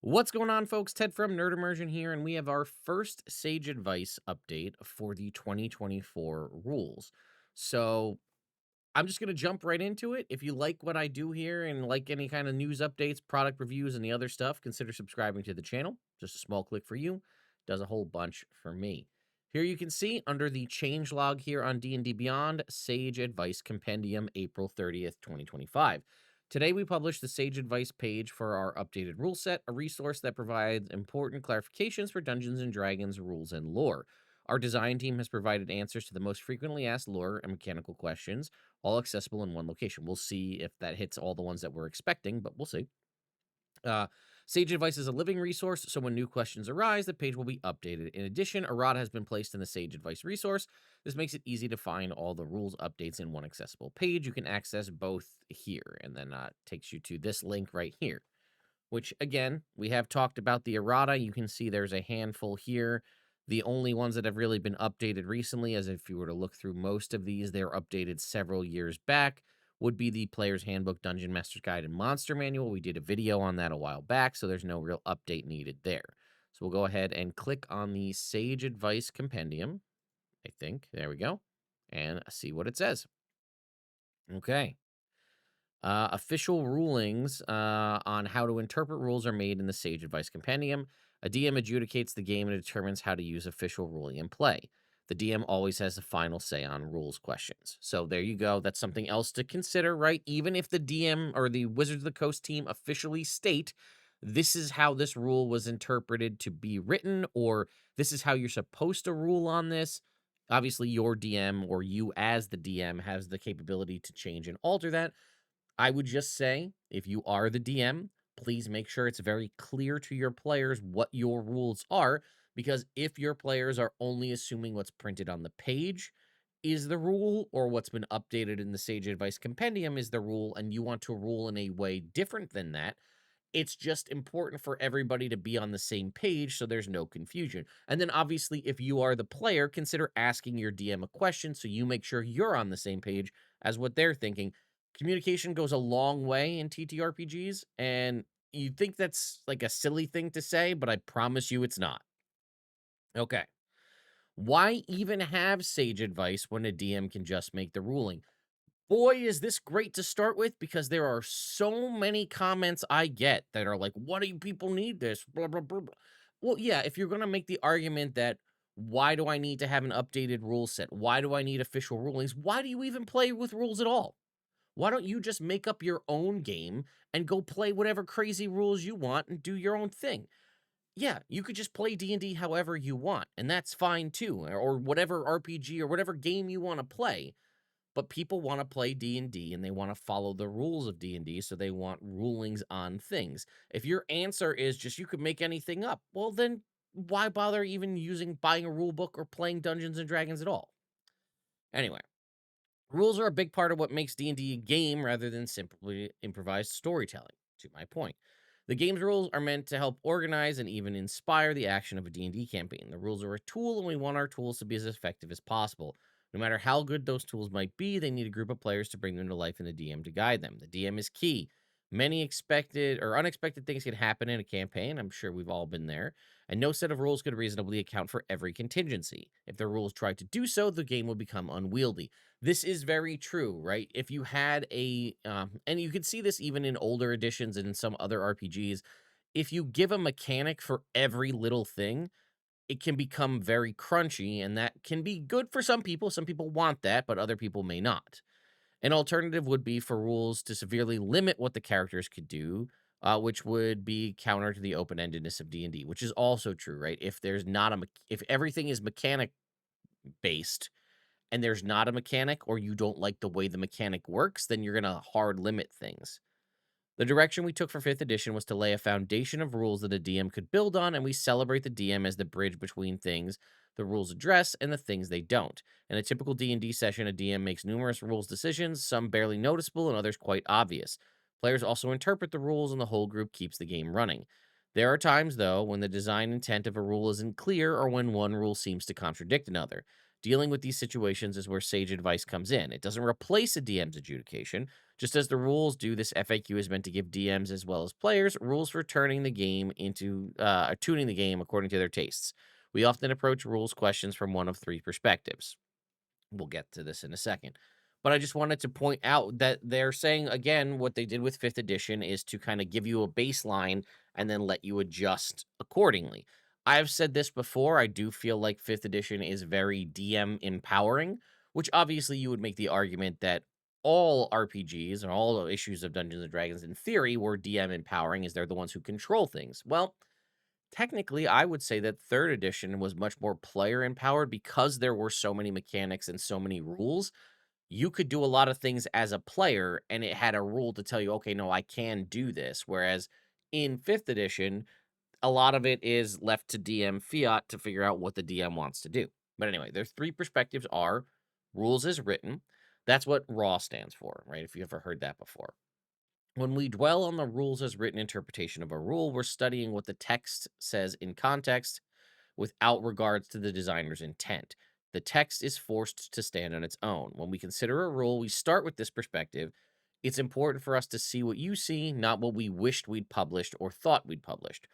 What's going on, folks? Ted from Nerd Immersion here, and we have our first Sage Advice update for the 2024 rules. So I'm just going to jump right into it. If you like what I do here and like any kind of news updates, product reviews, and the other stuff, consider subscribing to the channel. Just a small click for you, does a whole bunch for me. Here you can see under the change log here on D&D Beyond, Sage Advice Compendium, April 30th, 2025. Today, we published the Sage Advice page for our updated rule set, a resource that provides important clarifications for Dungeons and Dragons rules and lore. Our design team has provided answers to the most frequently asked lore and mechanical questions, all accessible in one location. We'll see if that hits all the ones that we're expecting, but we'll see. Uh, Sage Advice is a living resource, so when new questions arise, the page will be updated. In addition, errata has been placed in the Sage Advice resource. This makes it easy to find all the rules updates in one accessible page. You can access both here, and then takes you to this link right here, which, again, we have talked about the errata. You can see there's a handful here. The only ones that have really been updated recently, as if you were to look through most of these, they're updated several years back, would be the Player's Handbook, Dungeon Master's Guide, and Monster Manual. We did a video on that a while back, so there's no real update needed there. So we'll go ahead and click on the Sage Advice Compendium, I think. There we go. And see what it says. Okay. Official rulings on how to interpret rules are made in the Sage Advice Compendium. A DM adjudicates the game and determines how to use official ruling in play. The DM always has the final say on rules questions. So there you go. That's something else to consider, right? Even if the DM or the Wizards of the Coast team officially state this is how this rule was interpreted to be written, or this is how you're supposed to rule on this. Obviously, your DM or you as the DM has the capability to change and alter that. I would just say, if you are the DM, please make sure it's very clear to your players what your rules are, because if your players are only assuming what's printed on the page is the rule, or what's been updated in the Sage Advice Compendium is the rule, and you want to rule in a way different than that, it's just important for everybody to be on the same page so there's no confusion. And then obviously, if you are the player, consider asking your DM a question so you make sure you're on the same page as what they're thinking. Communication goes a long way in TTRPGs, and you think that's like a silly thing to say, but I promise you it's not. Okay. Why even have sage advice when a DM can just make the ruling? Boy, is this great to start with, because there are so many comments I get that are like, "What do you people need this?" Blah, blah, blah, blah. Well, yeah, if you're going to make the argument that why do I need to have an updated rule set? Why do I need official rulings? Why do you even play with rules at all? Why don't you just make up your own game and go play whatever crazy rules you want and do your own thing? Yeah, you could just play D&D however you want, and that's fine too, or whatever RPG or whatever game you want to play. But people want to play D&D and they want to follow the rules of D&D, so they want rulings on things. If your answer is just you could make anything up, well then why bother even buying a rule book or playing Dungeons and Dragons at all? Anyway, rules are a big part of what makes D&D a game rather than simply improvised storytelling, to my point. The game's rules are meant to help organize and even inspire the action of a D&D campaign. The rules are a tool, and we want our tools to be as effective as possible. No matter how good those tools might be, they need a group of players to bring them to life and the DM to guide them. The DM is key. Many expected or unexpected things can happen in a campaign. I'm sure we've all been there. And no set of rules could reasonably account for every contingency. If the rules try to do so, the game will become unwieldy. This is very true, right? If you had and you can see this even in older editions and in some other RPGs, if you give a mechanic for every little thing, it can become very crunchy, and that can be good for some people. Some people want that, but other people may not. An alternative would be for rules to severely limit what the characters could do, which would be counter to the open-endedness of D&D, which is also true, right? If there's not if everything is mechanic based, and there's not a mechanic, or you don't like the way the mechanic works, then you're going to hard limit things. The direction we took for 5th edition was to lay a foundation of rules that a DM could build on, and we celebrate the DM as the bridge between things the rules address and the things they don't. In a typical D&D session, a DM makes numerous rules decisions, some barely noticeable and others quite obvious. Players also interpret the rules, and the whole group keeps the game running. There are times, though, when the design intent of a rule isn't clear, or when one rule seems to contradict another. Dealing with these situations is where sage advice comes in. It doesn't replace a DM's adjudication, Just as the rules do, this FAQ is meant to give DMs as well as players rules for tuning the game according to their tastes. We often approach rules questions from one of three perspectives. We'll get to this in a second. But I just wanted to point out that they're saying, again, what they did with 5th edition is to kind of give you a baseline and then let you adjust accordingly. I've said this before. I do feel like 5th edition is very DM empowering, which obviously you would make the argument that all RPGs and all issues of Dungeons and Dragons, in theory, were DM empowering, as they're the ones who control things. Well, technically, I would say that 3rd edition was much more player empowered because there were so many mechanics and so many rules. You could do a lot of things as a player, and it had a rule to tell you, okay, no, I can do this. Whereas in 5th edition, a lot of it is left to DM fiat to figure out what the DM wants to do. But anyway, their three perspectives are rules as written. That's what RAW stands for, right? If you ever heard that before. When we dwell on the rules as written interpretation of a rule, we're studying what the text says in context without regards to the designer's intent. The text is forced to stand on its own. When we consider a rule, we start with this perspective. It's important for us to see what you see, not what we wished we'd published or thought we'd published.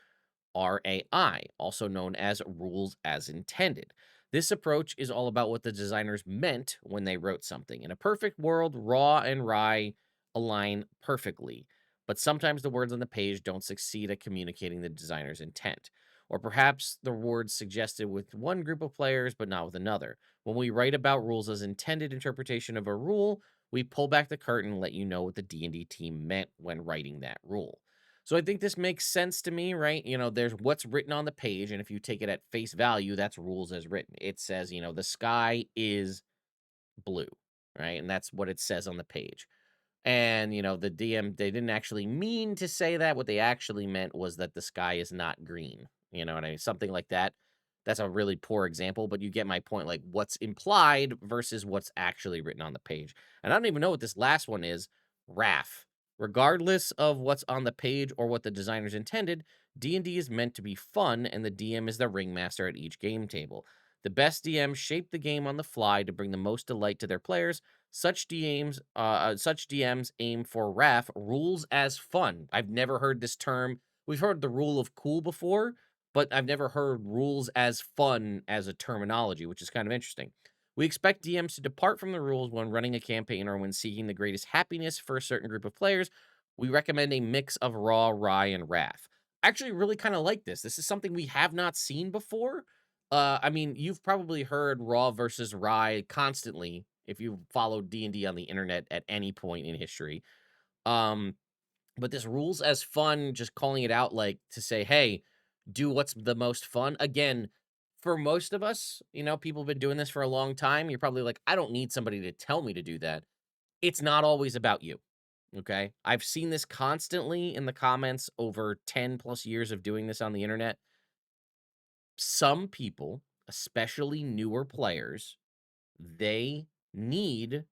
RAI, also known as rules as intended. This approach is all about what the designers meant when they wrote something. In a perfect world, raw and rye align perfectly, but sometimes the words on the page don't succeed at communicating the designer's intent. Or perhaps the words suggested with one group of players, but not with another. When we write about rules as intended interpretation of a rule, we pull back the curtain and let you know what the D&D team meant when writing that rule. So I think this makes sense to me, right? There's what's written on the page, and if you take it at face value, that's rules as written. It says, the sky is blue, right? And that's what it says on the page. And, the DM, they didn't actually mean to say that. What they actually meant was that the sky is not green. You know what I mean? Something like that. That's a really poor example, but you get my point. Like what's implied versus what's actually written on the page. And I don't even know what this last one is. RAF. Regardless of what's on the page or what the designers intended, D&D is meant to be fun, and the DM is the ringmaster at each game table. The best DMs shape the game on the fly to bring the most delight to their players. Such DMs aim for RAF, rules as fun. I've never heard this term. We've heard the rule of cool before, but I've never heard rules as fun as a terminology, which is kind of interesting. We expect DMs to depart from the rules when running a campaign or when seeking the greatest happiness for a certain group of players. We recommend a mix of raw, rye, and RAF. I actually really kind of like this. This is something we have not seen before. I mean, you've probably heard raw versus rye constantly if you've followed D&D on the internet at any point in history. Um, but this rules as fun, just calling it out like to say, hey, do what's the most fun. Again, for most of us, people have been doing this for a long time. You're probably like, I don't need somebody to tell me to do that. It's not always about you. Okay. I've seen this constantly in the comments over 10 plus years of doing this on the internet. Some people, especially newer players, they need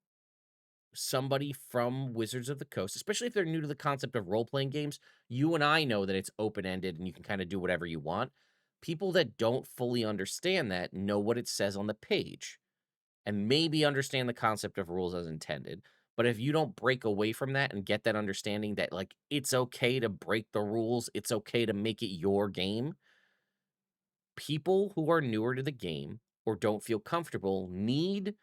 somebody from Wizards of the Coast, especially if they're new to the concept of role playing games. You and I know that it's open ended and you can kind of do whatever you want. People that don't fully understand that know what it says on the page and maybe understand the concept of rules as intended. But if you don't break away from that and get that understanding that, like, it's okay to break the rules, it's okay to make it your game, people who are newer to the game or don't feel comfortable need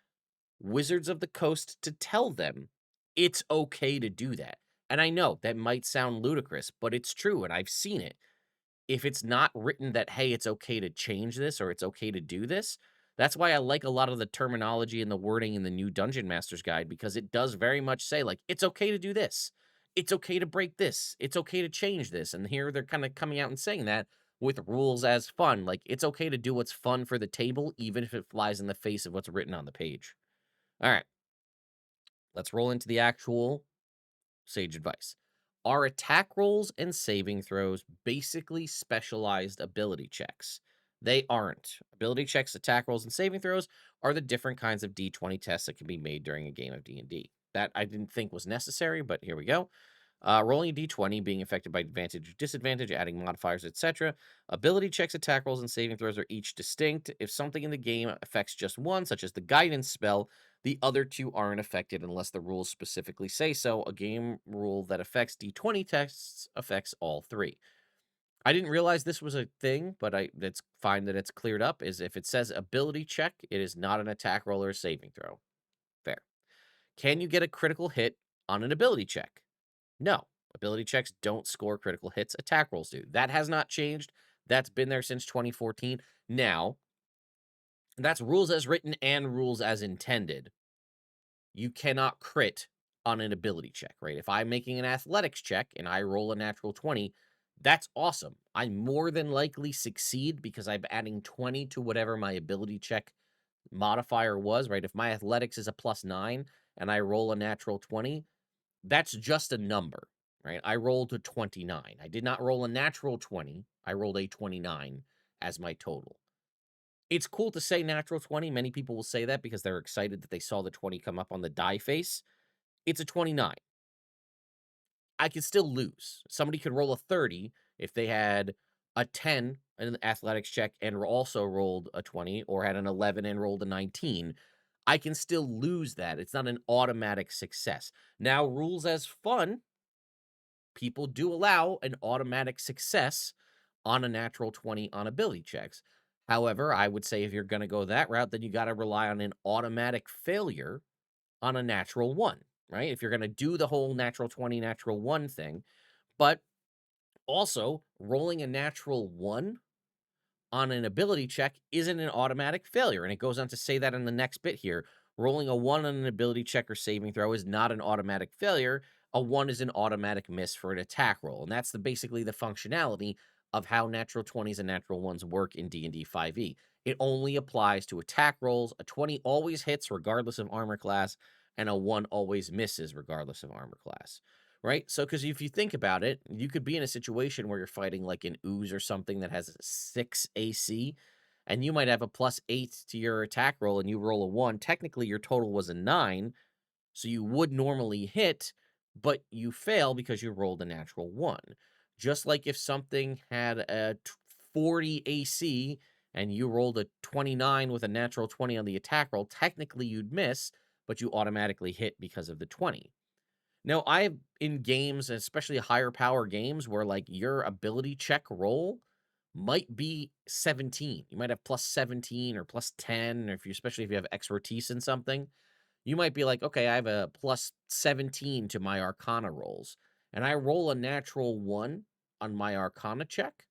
Wizards of the Coast to tell them it's okay to do that. And I know that might sound ludicrous, but it's true, and I've seen it. If it's not written that, hey, it's okay to change this or it's okay to do this, that's why I like a lot of the terminology and the wording in the new Dungeon Master's Guide, because it does very much say, like, it's okay to do this. It's okay to break this. It's okay to change this. And here they're kind of coming out and saying that with rules as fun. Like, it's okay to do what's fun for the table, even if it flies in the face of what's written on the page. All right, let's roll into the actual Sage Advice. Are attack rolls and saving throws basically specialized ability checks? They aren't. Ability checks, attack rolls, and saving throws are the different kinds of D20 tests that can be made during a game of D&D. That I didn't think was necessary, but here we go. Rolling a D20, being affected by advantage or disadvantage, adding modifiers, etc. Ability checks, attack rolls, and saving throws are each distinct. If something in the game affects just one, such as the guidance spell, The other two aren't affected unless the rules specifically say so. A game rule that affects D20 tests affects all three. I didn't realize this was a thing, but it's fine that it's cleared up. Is if it says ability check, it is not an attack roll or a saving throw. Fair. Can you get a critical hit on an ability check? No. Ability checks don't score critical hits. Attack rolls do. That has not changed. That's been there since 2014. Now, that's rules as written and rules as intended. You cannot crit on an ability check, right? If I'm making an athletics check and I roll a natural 20, that's awesome. I more than likely succeed because I'm adding 20 to whatever my ability check modifier was, right? If my athletics is a +9 and I roll a natural 20, that's just a number, right? I rolled a 29. I did not roll a natural 20. I rolled a 29 as my total. It's cool to say natural 20. Many people will say that because they're excited that they saw the 20 come up on the die face. It's a 29. I could still lose. Somebody could roll a 30 if they had a 10 in an athletics check and also rolled a 20, or had an 11 and rolled a 19. I can still lose that. It's not an automatic success. Now, rules as fun, people do allow an automatic success on a natural 20 on ability checks. However, I would say if you're going to go that route, then you got to rely on an automatic failure on a natural 1, right? If you're going to do the whole natural 20, natural 1 thing. But also, rolling a natural 1 on an ability check isn't an automatic failure. And it goes on to say that in the next bit here. Rolling a 1 on an ability check or saving throw is not an automatic failure. A 1 is an automatic miss for an attack roll. And that's basically the functionality of how natural 20s and natural 1s work in D&D 5e. It only applies to attack rolls. A 20 always hits regardless of armor class, and a 1 always misses regardless of armor class. Right? So, because if you think about it, you could be in a situation where you're fighting like an ooze or something that has a 6 AC, and you might have a +8 to your attack roll and you roll a 1. Technically, your total was a 9, so you would normally hit, but you fail because you rolled a natural 1. Just like if something had a 40 AC and you rolled a 29 with a natural 20 on the attack roll, technically you'd miss, but you automatically hit because of the 20. Now, I've in games, especially higher power games, where like your ability check roll might be 17. You might have +17 or +10, or especially if you have expertise in something, you might be like, okay, I have a +17 to my Arcana rolls, and I roll a natural 1 on my Arcana check.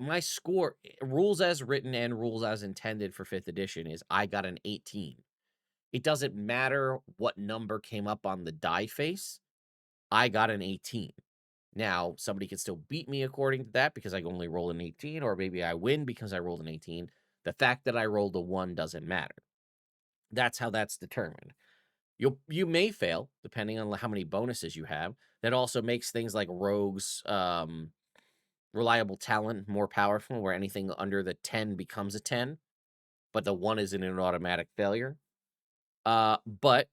My score, rules as written and rules as intended for 5th edition, is I got an 18. It doesn't matter what number came up on the die face. I got an 18. Now, somebody can still beat me according to that because I only roll an 18, or maybe I win because I rolled an 18. The fact that I rolled a 1 doesn't matter. That's how that's determined. You may fail depending on how many bonuses you have. That also makes things like rogues, reliable talent more powerful, where anything under the 10 becomes a 10, but the 1 isn't an automatic failure. But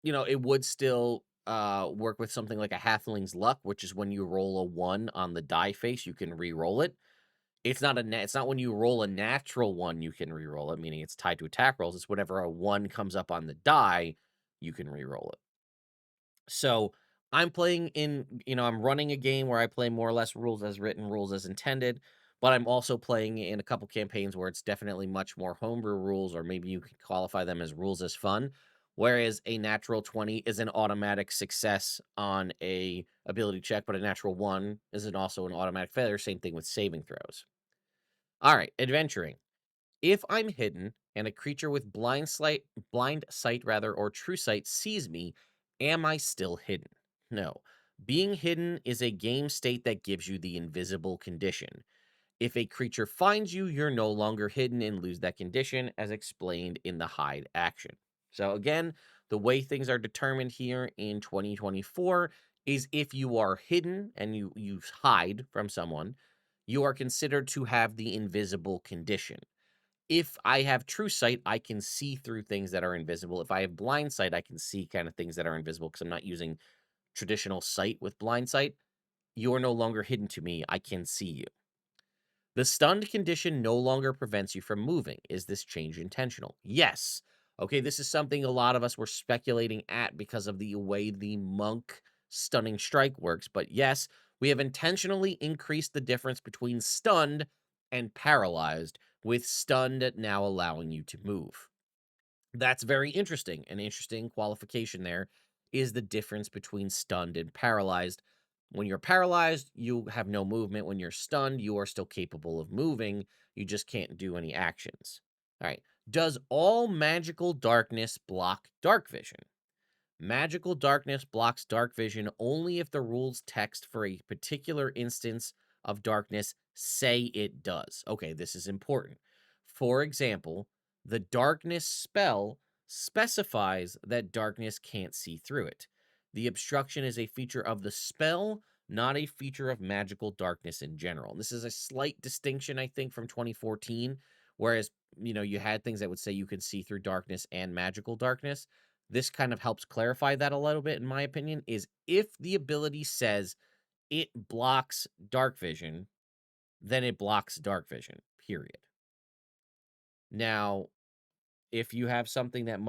it would still work with something like a halfling's luck, which is when you roll a 1 on the die face, you can re-roll it. It's not when you roll a natural 1 you can re-roll it, meaning it's tied to attack rolls. It's whenever a 1 comes up on the die, you can re-roll it. So I'm playing I'm running a game where I play more or less rules as written, rules as intended, but I'm also playing in a couple campaigns where it's definitely much more homebrew rules, or maybe you can qualify them as rules as fun. Whereas a natural 20 is an automatic success on a ability check, but a natural 1 isn't also an automatic failure. Same thing with saving throws. All right, adventuring. If I'm hidden and a creature with blind sight rather, or true sight sees me, am I still hidden? No. Being hidden is a game state that gives you the invisible condition. If a creature finds you, you're no longer hidden and lose that condition, as explained in the hide action. So again, the way things are determined here in 2024 is if you are hidden and you hide from someone, you are considered to have the invisible condition. If I have true sight, I can see through things that are invisible. If I have blind sight, I can see kind of things that are invisible because I'm not using traditional sight with blind sight. You are no longer hidden to me. I can see you. The stunned condition no longer prevents you from moving. Is this change intentional? Yes. Okay, this is something a lot of us were speculating at because of the way the monk stunning strike works. But yes, we have intentionally increased the difference between stunned and paralyzed, with stunned now allowing you to move. That's very interesting. An interesting qualification there is the difference between stunned and paralyzed. When you're paralyzed, you have no movement. When you're stunned, you are still capable of moving. You just can't do any actions. All right. Does all magical darkness block dark vision? Magical darkness blocks dark vision only if the rules text for a particular instance of darkness say it does. Okay, this is important. For example, the darkness spell specifies that darkness can't see through it. The obstruction is a feature of the spell, not a feature of magical darkness in general. And this is a slight distinction, I think, from 2014, whereas, you had things that would say you can see through darkness and magical darkness. This kind of helps clarify that a little bit, in my opinion, is if the ability says it blocks dark vision, then it blocks dark vision, period. Now, if you have something that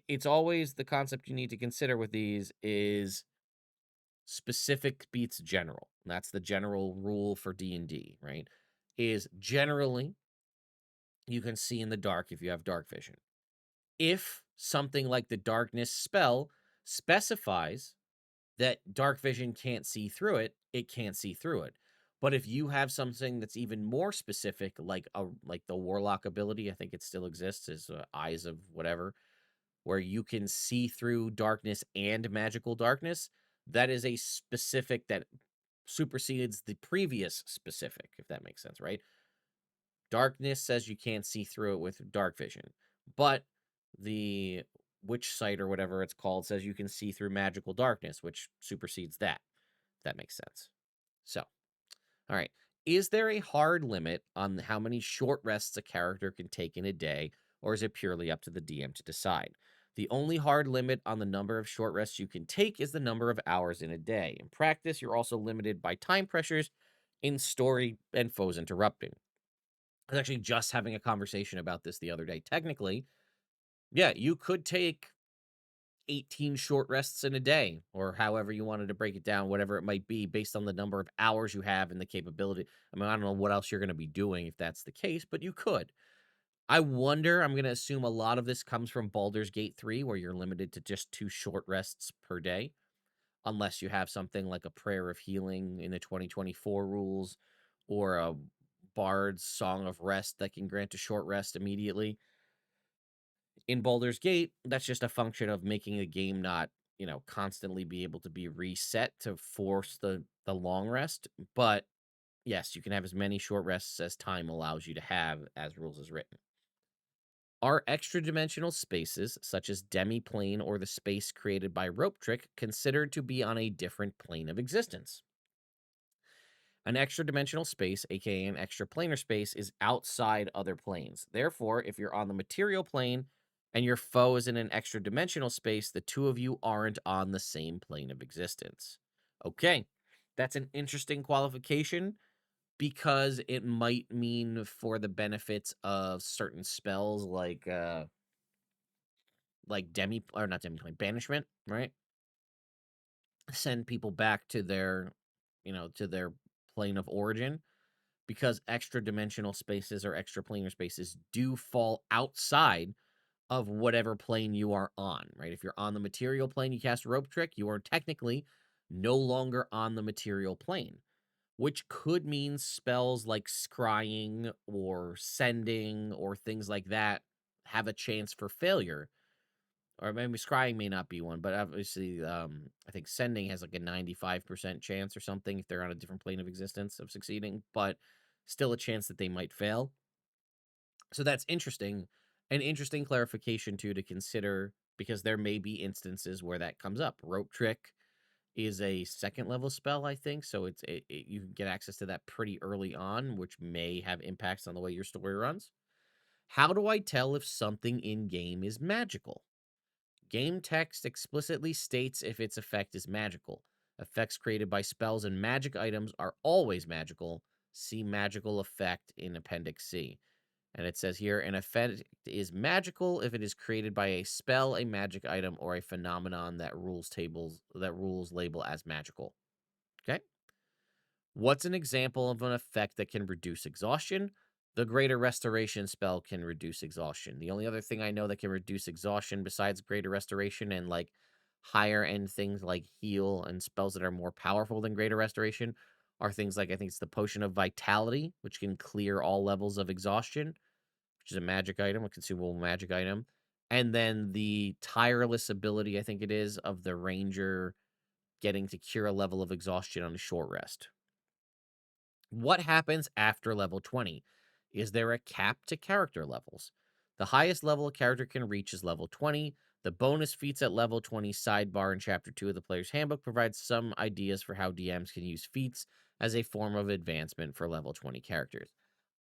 it's always the concept you need to consider with these is specific beats general. That's the general rule for D&D, right? Is generally you can see in the dark if you have dark vision. If something like the darkness spell specifies that dark vision can't see through it, it can't see through it. But if you have something that's even more specific, like the warlock ability, I think it still exists, is eyes of whatever, where you can see through darkness and magical darkness, that is a specific that supersedes the previous specific, if that makes sense, right? Darkness says you can't see through it with dark vision, but the witch sight or whatever it's called says you can see through magical darkness, which supersedes that. If that makes sense. So, all right. Is there a hard limit on how many short rests a character can take in a day, or is it purely up to the DM to decide? The only hard limit on the number of short rests you can take is the number of hours in a day. In practice, you're also limited by time pressures in story and foes interrupting. I was actually just having a conversation about this the other day. Technically, yeah, you could take 18 short rests in a day, or however you wanted to break it down, whatever it might be, based on the number of hours you have and the capability. I mean, I don't know what else you're going to be doing if that's the case, but you could. I wonder, I'm going to assume a lot of this comes from Baldur's Gate 3, where you're limited to just 2 short rests per day, unless you have something like a Prayer of Healing in the 2024 rules, or a Bard's Song of Rest that can grant a short rest immediately. In Baldur's Gate, that's just a function of making the game not, constantly be able to be reset to force the long rest. But yes, you can have as many short rests as time allows you to have as rules is written. Are extra dimensional spaces, such as demi-plane or the space created by Rope Trick, considered to be on a different plane of existence? An extra dimensional space, aka an extra planar space, is outside other planes. Therefore, if you're on the material plane and your foe is in an extra dimensional space, the two of you aren't on the same plane of existence. Okay, that's an interesting qualification because it might mean for the benefits of certain spells like demi or not demi plane banishment, right? Send people back to their plane of origin, because extra dimensional spaces or extra planar spaces do fall outside of whatever plane you are on, right? If you're on the material plane, you cast Rope Trick, you are technically no longer on the material plane, which could mean spells like scrying or sending or things like that have a chance for failure. Or maybe scrying may not be one, but obviously, I think sending has like a 95% chance or something if they're on a different plane of existence of succeeding, but still a chance that they might fail. So that's interesting. An interesting clarification too to consider, because there may be instances where that comes up. Rope Trick is a second level spell, I think, so you can get access to that pretty early on, which may have impacts on the way your story runs. How do I tell if something in game is magical? Game text explicitly states if its effect is magical. Effects created by spells and magic items are always magical. See magical effect in Appendix C. And it says here, an effect is magical if it is created by a spell, a magic item, or a phenomenon that rules label as magical. Okay. What's an example of an effect that can reduce exhaustion? The Greater Restoration spell can reduce exhaustion. The only other thing I know that can reduce exhaustion besides Greater Restoration and like higher end things like heal and spells that are more powerful than Greater Restoration are things like I think it's the Potion of Vitality, which can clear all levels of exhaustion, which is a magic item, a consumable magic item. And then the tireless ability, I think it is, of the Ranger getting to cure a level of exhaustion on a short rest. What happens after level 20? Is there a cap to character levels? The highest level a character can reach is level 20. The bonus feats at level 20 sidebar in Chapter 2 of the Player's Handbook provides some ideas for how DMs can use feats as a form of advancement for level 20 characters.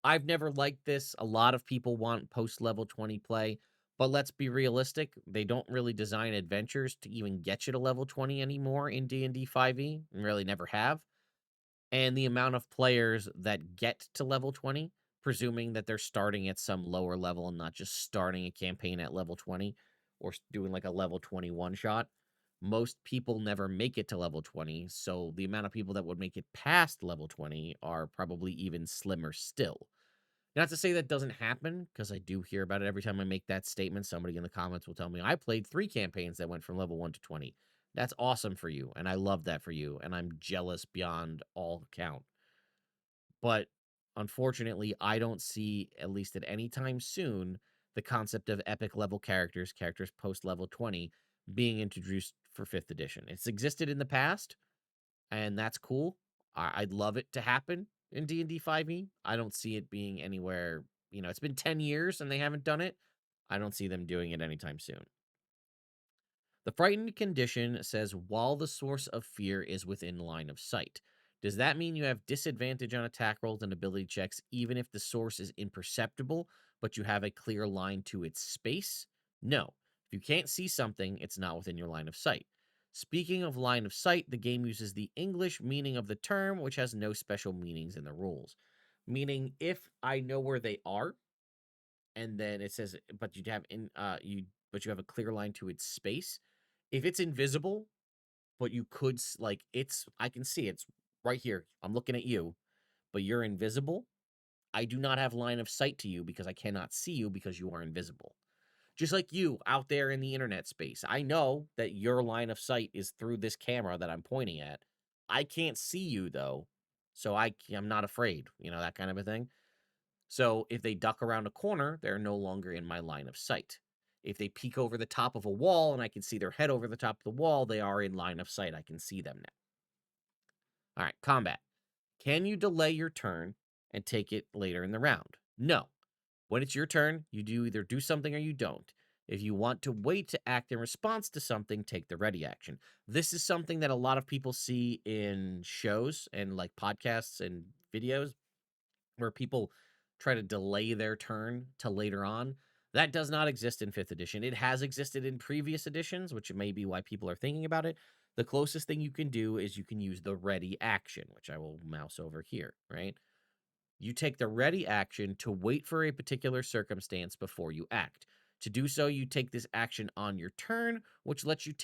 I've never liked this. A lot of people want post level 20 play, but let's be realistic. They don't really design adventures to even get you to level 20 anymore in D&D 5e, and really never have. And the amount of players that get to level 20, presuming that they're starting at some lower level and not just starting a campaign at level 20 or doing like a level 21 shot, most people never make it to level 20. So the amount of people that would make it past level 20 are probably even slimmer still. Not to say that doesn't happen, because I do hear about it every time I make that statement. Somebody in the comments will tell me, I played 3 campaigns that went from level 1 to 20. That's awesome for you, and I love that for you, and I'm jealous beyond all count. But unfortunately, I don't see, at least at any time soon, the concept of epic level characters post level 20, being introduced for 5th edition. It's existed in the past, and that's cool. I'd love it to happen in D&D 5e. I don't see it being anywhere, it's been 10 years and they haven't done it. I don't see them doing it anytime soon. The frightened condition says while the source of fear is within line of sight. Does that mean you have disadvantage on attack rolls and ability checks even if the source is imperceptible, but you have a clear line to its space? No. If you can't see something, it's not within your line of sight. Speaking of line of sight, the game uses the English meaning of the term, which has no special meanings in the rules. Meaning, if I know where they are, and then it says, but you have a clear line to its space. If it's invisible, but you could I can see it's right here. I'm looking at you, but you're invisible. I do not have line of sight to you because I cannot see you because you are invisible. Just like you out there in the internet space. I know that your line of sight is through this camera that I'm pointing at. I can't see you though, so I'm not afraid, that kind of a thing. So if they duck around a corner, they're no longer in my line of sight. If they peek over the top of a wall and I can see their head over the top of the wall, they are in line of sight. I can see them now. All right, combat. Can you delay your turn and take it later in the round? No. When it's your turn, you either do something or you don't. If you want to wait to act in response to something, take the ready action. This is something that a lot of people see in shows and like podcasts and videos where people try to delay their turn to later on. That does not exist in 5th edition. It has existed in previous editions, which may be why people are thinking about it. The closest thing you can do is you can use the ready action, which I will mouse over here, right? You take the ready action to wait for a particular circumstance before you act. To do so, you take this action on your turn, which lets you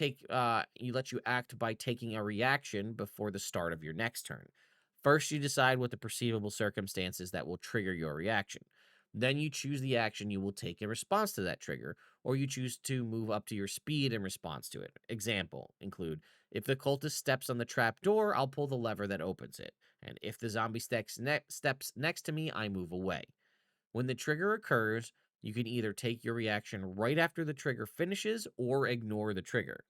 act by taking a reaction before the start of your next turn. First, you decide what the perceivable circumstances that will trigger your reaction. Then you choose the action you will take in response to that trigger, or you choose to move up to your speed in response to it. Example include, if the cultist steps on the trap door, I'll pull the lever that opens it. And if the zombie steps next to me, I move away. When the trigger occurs, you can either take your reaction right after the trigger finishes or ignore the trigger.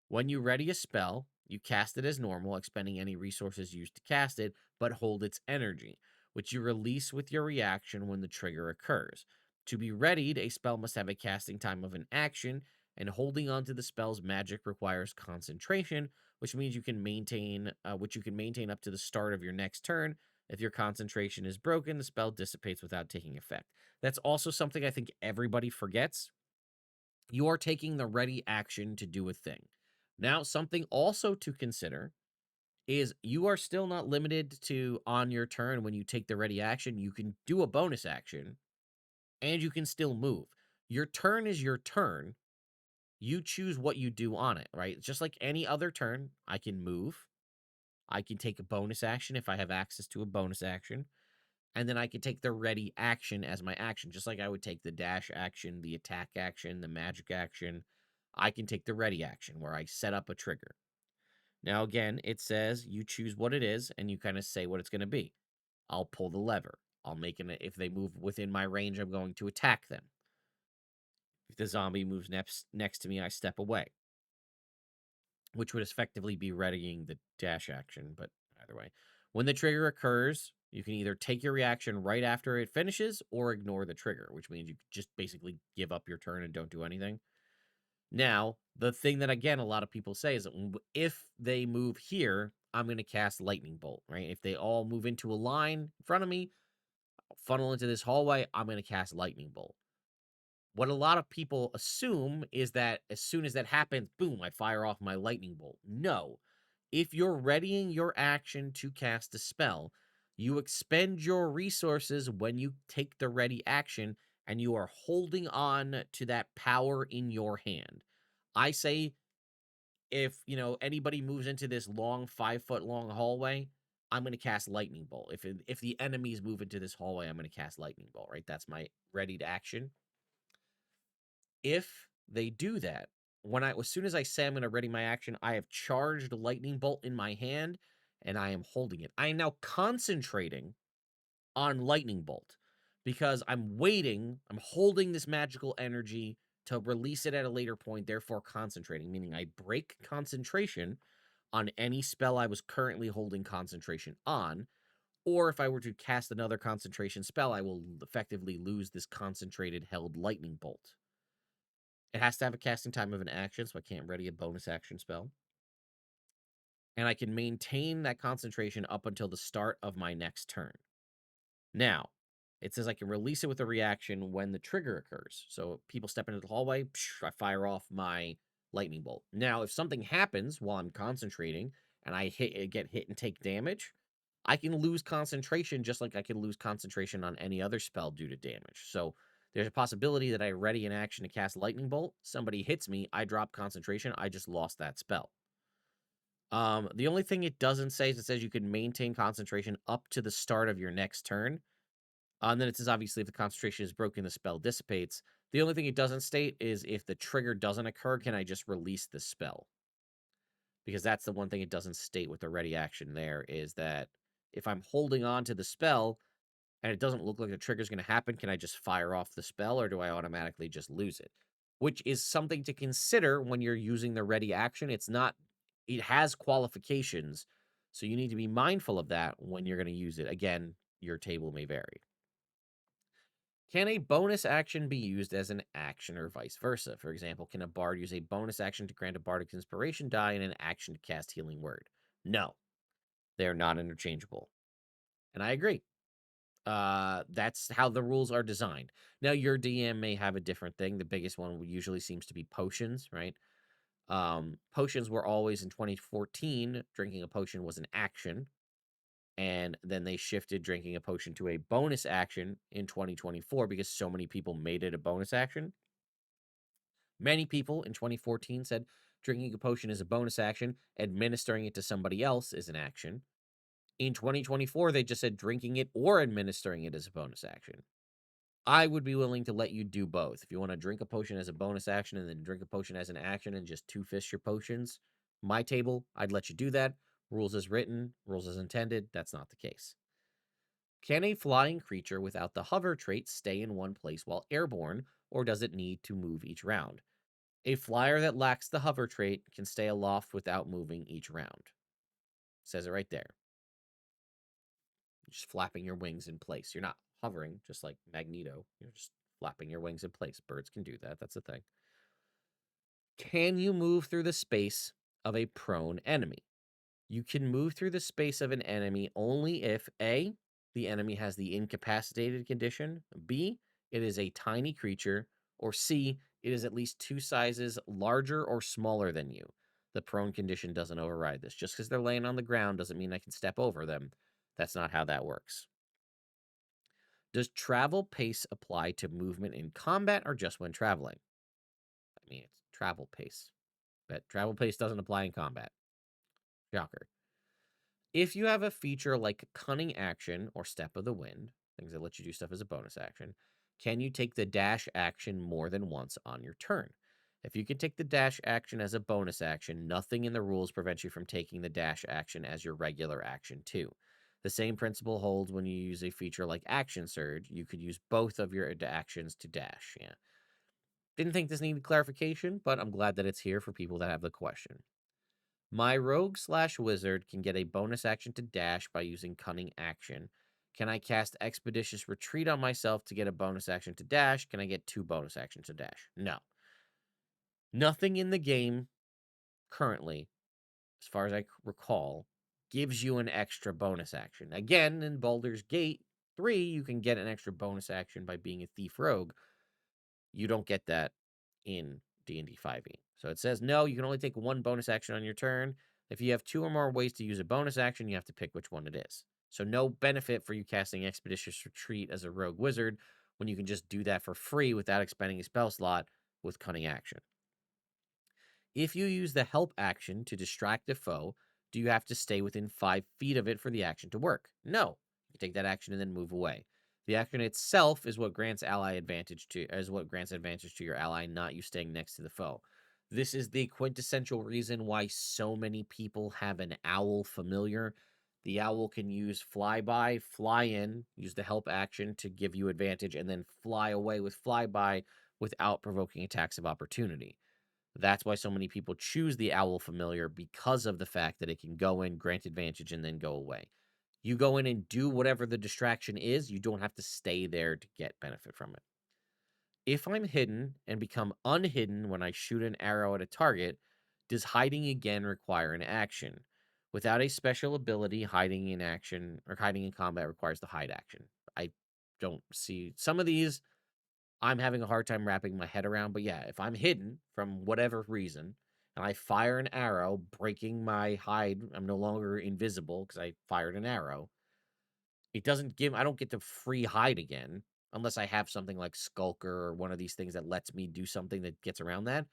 When you ready a spell, you cast it as normal, expending any resources used to cast it, but hold its energy, which you release with your reaction when the trigger occurs. To be readied, a spell must have a casting time of an action, and holding onto the spell's magic requires concentration, which means you can maintain up to the start of your next turn. If your concentration is broken, the spell dissipates without taking effect. That's also something I think everybody forgets. You are taking the ready action to do a thing. Now, something also to consider is you are still not limited to on your turn when you take the ready action. You can do a bonus action and you can still move. Your turn is your turn. You choose what you do on it, right? Just like any other turn, I can move. I can take a bonus action if I have access to a bonus action. And then I can take the ready action as my action, just like I would take the dash action, the attack action, the magic action. I can take the ready action where I set up a trigger. Now, again, it says you choose what it is and you kind of say what it's going to be. I'll pull the lever. I'll make it if they move within my range, I'm going to attack them. If the zombie moves next to me, I step away, which would effectively be readying the dash action, but either way. When the trigger occurs, you can either take your reaction right after it finishes or ignore the trigger, which means you just basically give up your turn and don't do anything. Now, the thing that, again, a lot of people say is that if they move here, I'm going to cast Lightning Bolt, right? If they all move into a line in front of me, funnel into this hallway, I'm going to cast Lightning Bolt. What a lot of people assume is that as soon as that happens, boom, I fire off my Lightning Bolt. No. If you're readying your action to cast a spell, you expend your resources when you take the ready action, and you are holding on to that power in your hand. I say if, anybody moves into this long 5-foot long hallway, I'm going to cast Lightning Bolt. If the enemies move into this hallway, I'm going to cast Lightning Bolt, right? That's my ready to action. If they do that, as soon as I say I'm going to ready my action, I have charged Lightning Bolt in my hand and I am holding it. I am now concentrating on Lightning Bolt because I'm holding this magical energy to release it at a later point, therefore concentrating, meaning I break concentration on any spell I was currently holding concentration on. Or if I were to cast another concentration spell, I will effectively lose this concentrated held Lightning Bolt. It has to have a casting time of an action, so I can't ready a bonus action spell. And I can maintain that concentration up until the start of my next turn. Now, it says I can release it with a reaction when the trigger occurs. So people step into the hallway, I fire off my lightning bolt. Now, if something happens while I'm concentrating and I get hit and take damage, I can lose concentration just like I can lose concentration on any other spell due to damage. So there's a possibility that I ready an action to cast lightning bolt. Somebody hits me, I drop concentration, I just lost that spell. The only thing it doesn't say is it says you can maintain concentration up to the start of your next turn. And then it says, obviously, if the concentration is broken, the spell dissipates. The only thing it doesn't state is if the trigger doesn't occur, can I just release the spell? Because that's the one thing it doesn't state with the ready action there, is that if I'm holding on to the spell and it doesn't look like the trigger is going to happen, can I just fire off the spell or do I automatically just lose it? Which is something to consider when you're using the ready action. It has qualifications, so you need to be mindful of that when you're going to use it. Again, your table may vary. Can a bonus action be used as an action or vice versa? For example, can a bard use a bonus action to grant a bardic inspiration die and an action to cast healing word? No, they are not interchangeable. And I agree. That's how the rules are designed. Now, your DM may have a different thing. The biggest one usually seems to be potions, right? Potions were always in 2014, drinking a potion was an action. And then they shifted drinking a potion to a bonus action in 2024 because so many people made it a bonus action. Many people in 2014 said drinking a potion is a bonus action, administering it to somebody else is an action. In 2024, they just said drinking it or administering it as a bonus action. I would be willing to let you do both. If you want to drink a potion as a bonus action and then drink a potion as an action and just two-fist your potions, my table, I'd let you do that. Rules as written, rules as intended, that's not the case. Can a flying creature without the hover trait stay in one place while airborne, or does it need to move each round? A flyer that lacks the hover trait can stay aloft without moving each round. Says it right there. Just flapping your wings in place. You're not hovering, just like Magneto. You're just flapping your wings in place. Birds can do that. That's the thing. Can you move through the space of a prone enemy? You can move through the space of an enemy only if A, the enemy has the incapacitated condition, B, it is a tiny creature, or C, it is at least 2 sizes larger or smaller than you. The prone condition doesn't override this. Just because they're laying on the ground doesn't mean I can step over them. That's not how that works. Does travel pace apply to movement in combat or just when traveling? I mean, it's travel pace, but travel pace doesn't apply in combat. Shocker. If you have a feature like Cunning Action or Step of the Wind, things that let you do stuff as a bonus action, can you take the dash action more than once on your turn? If you can take the dash action as a bonus action, nothing in the rules prevents you from taking the dash action as your regular action too. The same principle holds when you use a feature like Action Surge. You could use both of your actions to dash. Yeah. Didn't think this needed clarification, but I'm glad that it's here for people that have the question. My rogue/wizard can get a bonus action to dash by using Cunning Action. Can I cast Expeditious Retreat on myself to get a bonus action to dash? Can I get 2 bonus actions to dash? No. Nothing in the game currently, as far as I recall, gives you an extra bonus action. Again, in Baldur's Gate 3, you can get an extra bonus action by being a thief rogue. You don't get that in D&D 5e. So it says, no, you can only take 1 bonus action on your turn. If you have 2 or more ways to use a bonus action, you have to pick which one it is. So no benefit for you casting Expeditious Retreat as a rogue wizard when you can just do that for free without expending a spell slot with Cunning Action. If you use the help action to distract a foe, do you have to stay within 5 feet of it for the action to work? No. You take that action and then move away. The action itself is what grants advantage to your ally, not you staying next to the foe. This is the quintessential reason why so many people have an owl familiar. The owl can use flyby, fly in, use the help action to give you advantage, and then fly away with flyby without provoking attacks of opportunity. That's why so many people choose the owl familiar, because of the fact that it can go in, grant advantage, and then go away. You go in and do whatever the distraction is. You don't have to stay there to get benefit from it. If I'm hidden and become unhidden when I shoot an arrow at a target, does hiding again require an action? Without a special ability, hiding in action or hiding in combat requires the hide action. I don't see some of these. I'm having a hard time wrapping my head around, but yeah, if I'm hidden from whatever reason and I fire an arrow, breaking my hide, I'm no longer invisible because I fired an arrow. I don't get to free hide again unless I have something like Skulker or one of these things that lets me do something that gets around that.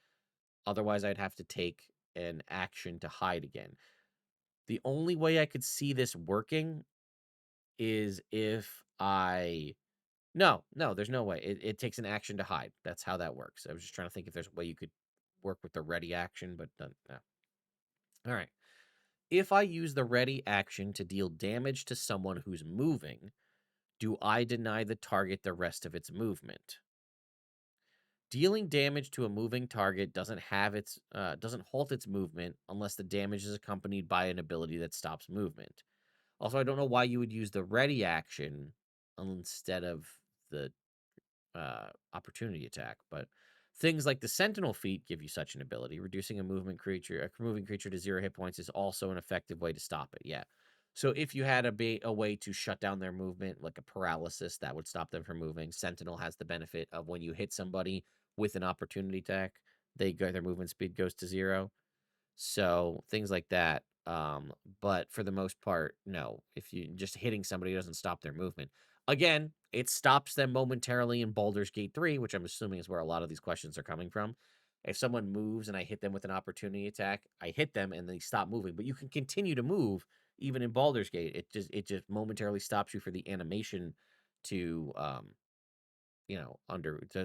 Otherwise, I'd have to take an action to hide again. The only way I could see this working is if I no, there's no way. It takes an action to hide. That's how that works. I was just trying to think if there's a way you could work with the ready action, but no. All right. If I use the ready action to deal damage to someone who's moving, do I deny the target the rest of its movement? Dealing damage to a moving target doesn't halt its movement unless the damage is accompanied by an ability that stops movement. Also, I don't know why you would use the ready action instead of the opportunity attack, but things like the Sentinel feat give you such an ability. Reducing a moving creature to 0 hit points is also an effective way to stop it. Yeah. So if you had a way to shut down their movement, like a paralysis that would stop them from moving, Sentinel has the benefit of when you hit somebody with an opportunity attack, their movement speed goes to 0. So things like that. But for the most part, no. If you just hitting somebody doesn't stop their movement. Again, it stops them momentarily in Baldur's Gate 3, which I'm assuming is where a lot of these questions are coming from. If someone moves and I hit them with an opportunity attack, I hit them and they stop moving. But you can continue to move even in Baldur's Gate. It just momentarily stops you for the animation to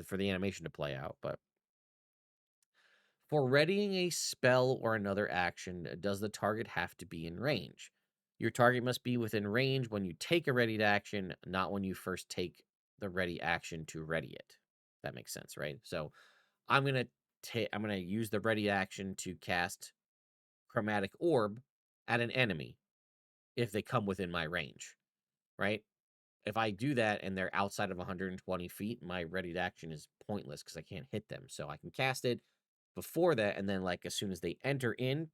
for the animation to play out. But for readying a spell or another action, does the target have to be in range? Your target must be within range when you take a readied action, not when you first take the ready action to ready it. That makes sense, right? So I'm gonna use the ready action to cast Chromatic Orb at an enemy if they come within my range, right? If I do that and they're outside of 120 feet, my readied action is pointless because I can't hit them. So I can cast it before that, and then like as soon as they enter in,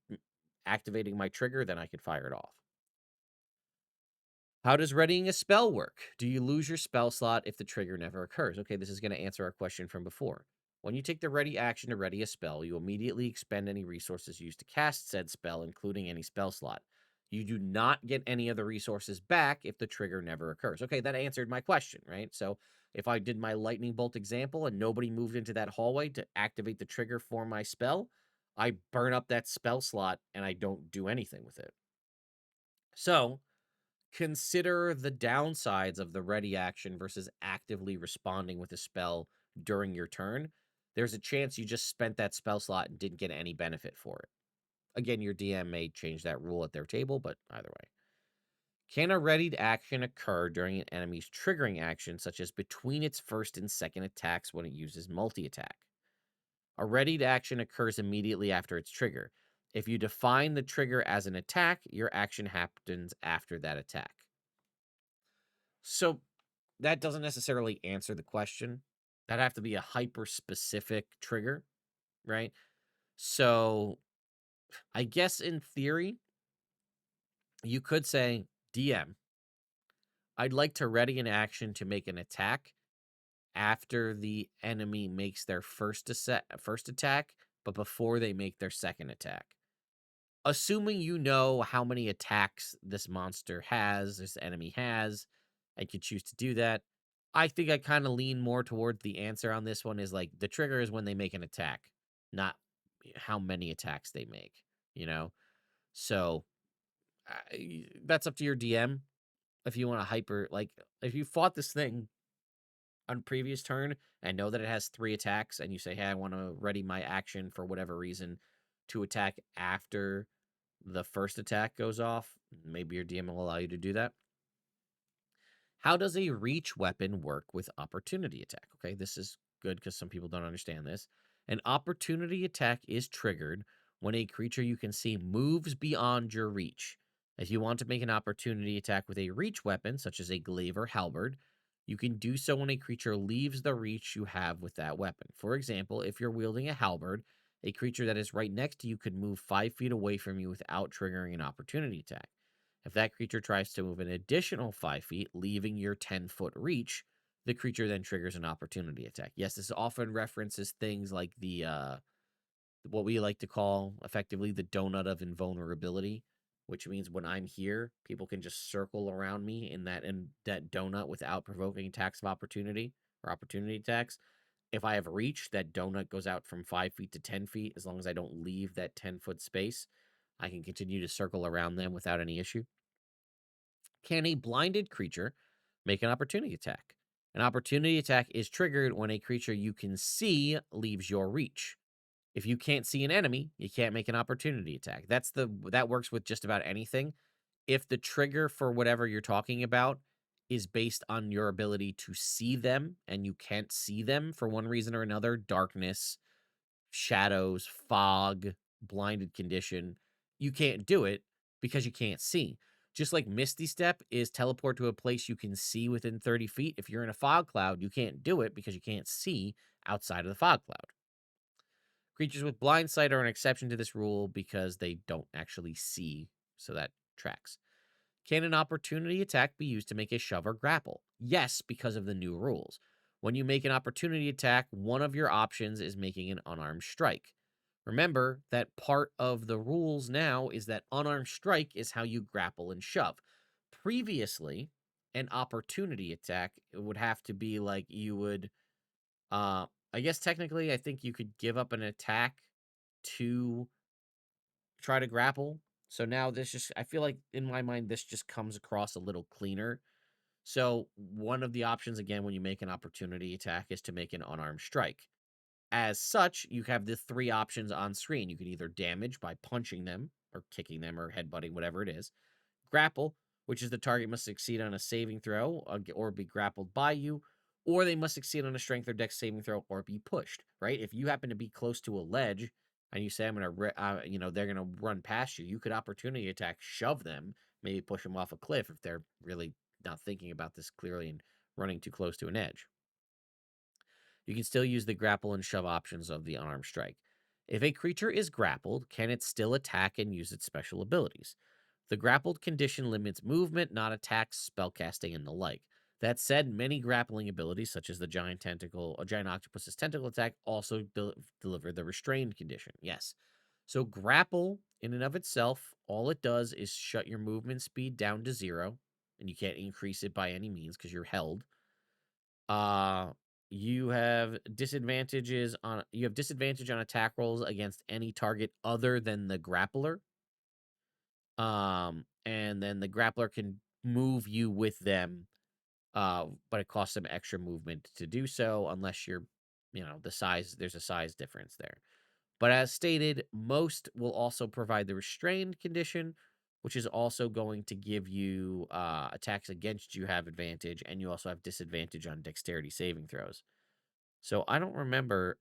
activating my trigger, then I can fire it off. How does readying a spell work? Do you lose your spell slot if the trigger never occurs? Okay, this is going to answer our question from before. When you take the ready action to ready a spell, you immediately expend any resources used to cast said spell, including any spell slot. You do not get any of the resources back if the trigger never occurs. Okay, that answered my question, right? So if I did my lightning bolt example and nobody moved into that hallway to activate the trigger for my spell, I burn up that spell slot and I don't do anything with it. So consider the downsides of the ready action versus actively responding with a spell during your turn. There's a chance you just spent that spell slot and didn't get any benefit for it. Again, your DM may change that rule at their table, but either way. Can a readied action occur during an enemy's triggering action, such as between its first and second attacks when it uses multi-attack? A readied action occurs immediately after its trigger. If you define the trigger as an attack, your action happens after that attack. So that doesn't necessarily answer the question. That'd have to be a hyper-specific trigger, right? So I guess in theory, you could say, DM, I'd like to ready an action to make an attack after the enemy makes their first attack, but before they make their second attack. Assuming you know how many attacks this enemy has, and could choose to do that, I think I kind of lean more towards the answer on this one is like the trigger is when they make an attack, not how many attacks they make, you know? So that's up to your DM if you want to if you fought this thing on previous turn and know that it has 3 attacks and you say, hey, I want to ready my action for whatever reason to attack after the first attack goes off, maybe your DM will allow you to do that. How does a reach weapon work with opportunity attack? Okay, this is good because some people don't understand this. An opportunity attack is triggered when a creature you can see moves beyond your reach. If you want to make an opportunity attack with a reach weapon, such as a glaive or halberd, you can do so when a creature leaves the reach you have with that weapon. For example, if you're wielding a halberd, a creature that is right next to you could move 5 feet away from you without triggering an opportunity attack. If that creature tries to move an additional 5 feet, leaving your 10-foot reach, the creature then triggers an opportunity attack. Yes, this often references things like what we like to call effectively the donut of invulnerability, which means when I'm here, people can just circle around me in that donut without provoking attacks of opportunity or opportunity attacks. If I have reach, that donut goes out from 5 feet to 10 feet. As long as I don't leave that 10-foot space, I can continue to circle around them without any issue. Can a blinded creature make an opportunity attack? An opportunity attack is triggered when a creature you can see leaves your reach. If you can't see an enemy, you can't make an opportunity attack. That works with just about anything. If the trigger for whatever you're talking about is based on your ability to see them and you can't see them for one reason or another, darkness, shadows, fog, blinded condition, you can't do it because you can't see. Just like Misty Step is teleport to a place you can see within 30 feet. If you're in a fog cloud, you can't do it because you can't see outside of the fog cloud. Creatures with blind sight are an exception to this rule because they don't actually see, so that tracks. Can an opportunity attack be used to make a shove or grapple? Yes, because of the new rules. When you make an opportunity attack, one of your options is making an unarmed strike. Remember that part of the rules now is that unarmed strike is how you grapple and shove. Previously, an opportunity attack would have to be like you would I guess technically I think you could give up an attack to try to grapple. So now I feel like in my mind this just comes across a little cleaner. So one of the options again when you make an opportunity attack is to make an unarmed strike. As such, you have the 3 options on screen. You can either damage by punching them or kicking them or headbutting, whatever it is. Grapple, which is the target must succeed on a saving throw or be grappled by you, or they must succeed on a strength or dex saving throw or be pushed, right? If you happen to be close to a ledge and you say, I'm going to, they're going to run past you, you could opportunity attack, shove them, maybe push them off a cliff if they're really not thinking about this clearly and running too close to an edge. You can still use the grapple and shove options of the unarmed strike. If a creature is grappled, can it still attack and use its special abilities? The grappled condition limits movement, not attacks, spellcasting, and the like. That said, many grappling abilities, such as the giant octopus's tentacle attack, also deliver the restrained condition. Yes. So grapple in and of itself, all it does is shut your movement speed down to 0, and you can't increase it by any means because you're held. Uh, you have disadvantage on attack rolls against any target other than the grappler. And then the grappler can move you with them, but it costs them extra movement to do so unless you're, the size, there's a size difference there. But as stated, most will also provide the restrained condition, which is also going to give you attacks against you have advantage, and you also have disadvantage on dexterity saving throws. So I don't remember,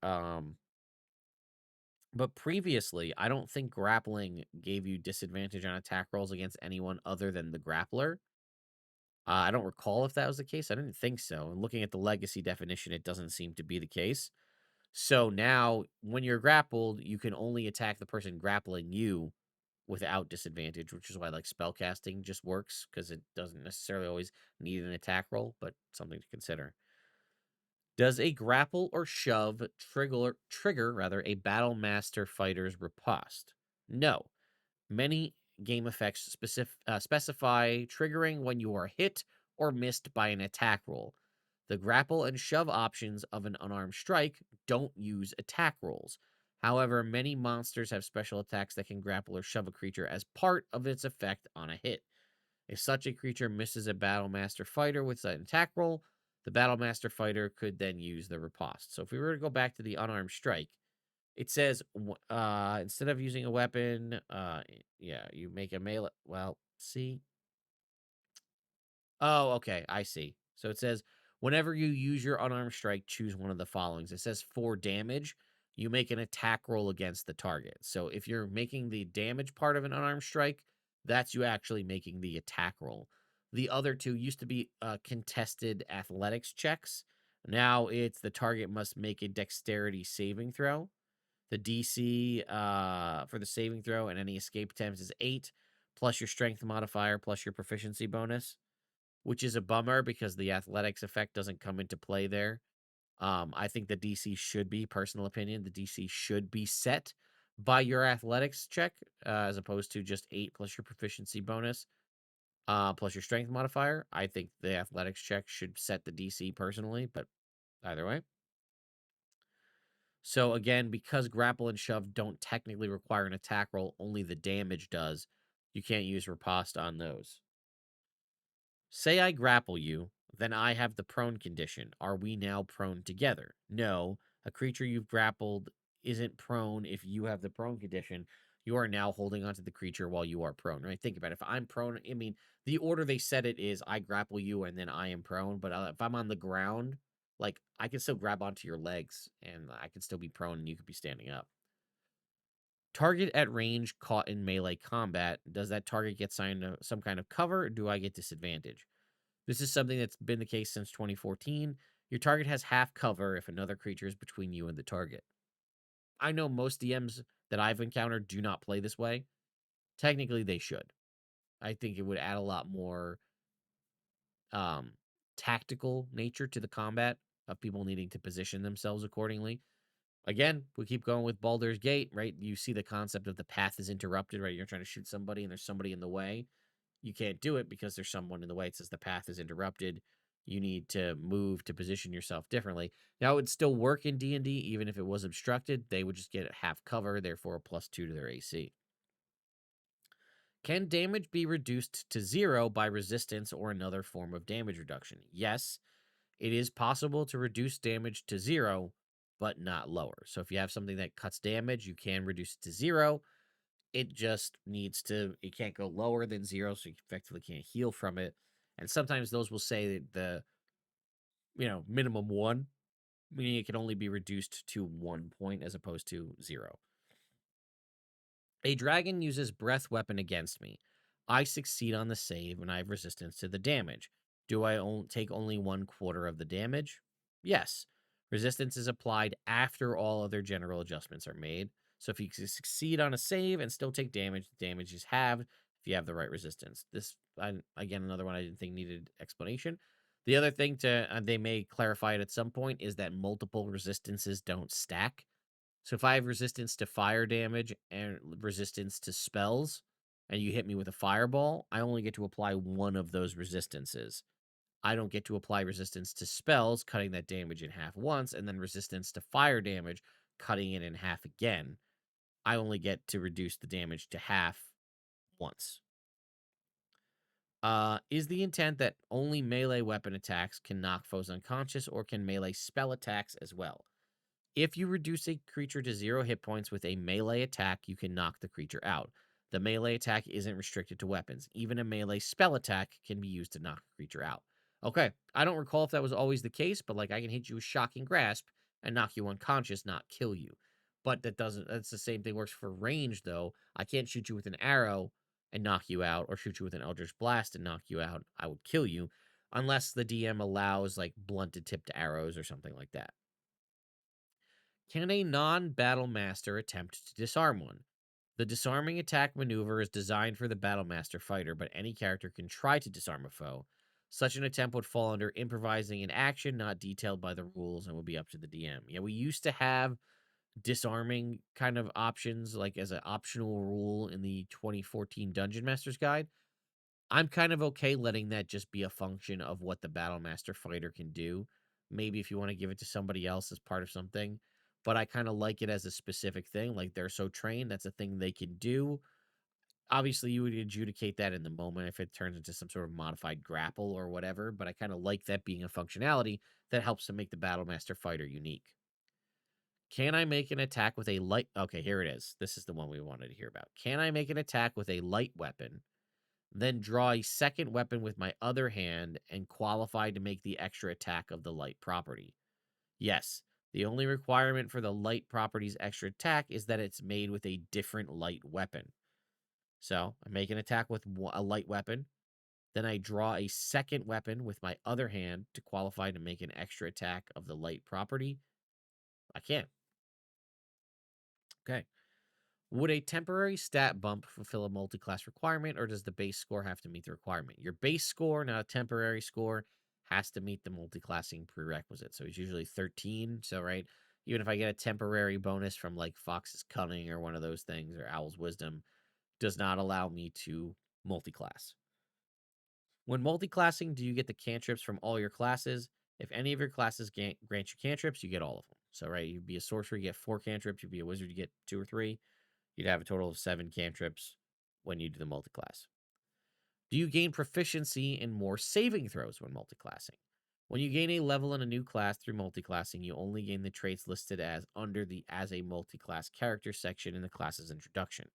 but previously, I don't think grappling gave you disadvantage on attack rolls against anyone other than the grappler. I don't recall if that was the case. I didn't think so. And looking at the legacy definition, it doesn't seem to be the case. So now, when you're grappled, you can only attack the person grappling you without disadvantage, which is why like spellcasting just works because it doesn't necessarily always need an attack roll, but something to consider. Does a grapple or shove trigger rather a battle master fighter's riposte? No. Many game effects specify triggering when you are hit or missed by an attack roll. The grapple and shove options of an unarmed strike don't use attack rolls. However, many monsters have special attacks that can grapple or shove a creature as part of its effect on a hit. If such a creature misses a Battle Master fighter with an attack roll, the Battle Master fighter could then use the riposte. So if we were to go back to the unarmed strike, it says instead of using a weapon, yeah, you make a melee. Well, see, oh, okay, I see. So it says whenever you use your unarmed strike, choose one of the followings. It says for damage, you make an attack roll against the target. So if you're making the damage part of an unarmed strike, that's you actually making the attack roll. The other two used to be contested athletics checks. Now it's the target must make a dexterity saving throw. The DC for the saving throw and any escape attempts is 8, plus your strength modifier, plus your proficiency bonus, which is a bummer because the athletics effect doesn't come into play there. I think the DC should be, personal opinion, the DC should be set by your athletics check as opposed to just 8 plus your proficiency bonus, plus your strength modifier. I think the athletics check should set the DC personally, but either way. So again, because grapple and shove don't technically require an attack roll, only the damage does. You can't use riposte on those. Say I grapple you, then I have the prone condition. Are we now prone together? No, a creature you've grappled isn't prone if you have the prone condition. You are now holding onto the creature while you are prone, right? Think about it. If I'm prone, I mean, the order they said it is I grapple you and then I am prone. But if I'm on the ground, like I can still grab onto your legs and I can still be prone and you could be standing up. Target at range caught in melee combat. Does that target get signed some kind of cover or do I get disadvantage? This is something that's been the case since 2014. Your target has half cover if another creature is between you and the target. I know most DMs that I've encountered do not play this way. Technically, they should. I think it would add a lot more um, tactical nature to the combat of people needing to position themselves accordingly. Again, we keep going with Baldur's Gate, right? You see the concept of the path is interrupted, right? You're trying to shoot somebody and there's somebody in the way. You can't do it because there's someone in the way. It says the path is interrupted. You need to move to position yourself differently. Now, it would still work in D&D, even if it was obstructed. They would just get half cover, therefore a +2 to their AC. Can damage be reduced to 0 by resistance or another form of damage reduction? Yes, it is possible to reduce damage to 0, but not lower. So if you have something that cuts damage, you can reduce it to 0. It just needs to, it can't go lower than 0, so you effectively can't heal from it. And sometimes those will say the, minimum 1, meaning it can only be reduced to 1 point as opposed to 0. A dragon uses breath weapon against me. I succeed on the save and I have resistance to the damage. Do I take only 1/4 of the damage? Yes. Resistance is applied after all other general adjustments are made. So if you succeed on a save and still take damage, the damage is halved if you have the right resistance. This, again, another one I didn't think needed explanation. The other thing they may clarify it at some point is that multiple resistances don't stack. So if I have resistance to fire damage and resistance to spells, and you hit me with a fireball, I only get to apply one of those resistances. I don't get to apply resistance to spells, cutting that damage in half once, and then resistance to fire damage, cutting it in half again. I only get to reduce the damage to half once. Is the intent that only melee weapon attacks can knock foes unconscious, or can melee spell attacks as well? If you reduce a creature to 0 hit points with a melee attack, you can knock the creature out. The melee attack isn't restricted to weapons. Even a melee spell attack can be used to knock a creature out. Okay, I don't recall if that was always the case, but like I can hit you with Shocking Grasp and knock you unconscious, not kill you. But that's the same thing works for range, though. I can't shoot you with an arrow and knock you out, or shoot you with an Eldritch Blast and knock you out. I would kill you, unless the DM allows like blunted tipped arrows or something like that. Can a non-battle master attempt to disarm one? The disarming attack maneuver is designed for the battle master fighter, but any character can try to disarm a foe. Such an attempt would fall under improvising an action not detailed by the rules and would be up to the DM. Yeah, we used to have disarming kind of options like as an optional rule in the 2014 Dungeon Master's Guide. I'm kind of okay letting that just be a function of what the Battle Master fighter can do. Maybe if you want to give it to somebody else as part of something, but I kind of like it as a specific thing. Like they're so trained, that's a thing they can do. Obviously, you would adjudicate that in the moment if it turns into some sort of modified grapple or whatever, but I kind of like that being a functionality that helps to make the Battle Master fighter unique. Can I make an attack with a light? Okay, here it is. This is the one we wanted to hear about. Can I make an attack with a light weapon, then draw a second weapon with my other hand and qualify to make the extra attack of the light property? Yes. The only requirement for the light property's extra attack is that it's made with a different light weapon. So I make an attack with a light weapon, then I draw a second weapon with my other hand to qualify to make an extra attack of the light property. I can. Okay. Would a temporary stat bump fulfill a multi-class requirement, or does the base score have to meet the requirement? Your base score, not a temporary score, has to meet the multi-classing prerequisite. So it's usually 13. So, right, even if I get a temporary bonus from like Fox's Cunning or one of those things, or Owl's Wisdom, does not allow me to multi-class. When multi-classing, do you get the cantrips from all your classes? If any of your classes grant you cantrips, you get all of them. So, right, you'd be a sorcerer, you get 4 cantrips. You'd be a wizard, you get 2 or 3. You'd have a total of 7 cantrips when you do the multiclass. Do you gain proficiency in more saving throws when multiclassing? When you gain a level in a new class through multiclassing, you only gain the traits listed as under the as a multiclass character section in the class's introduction.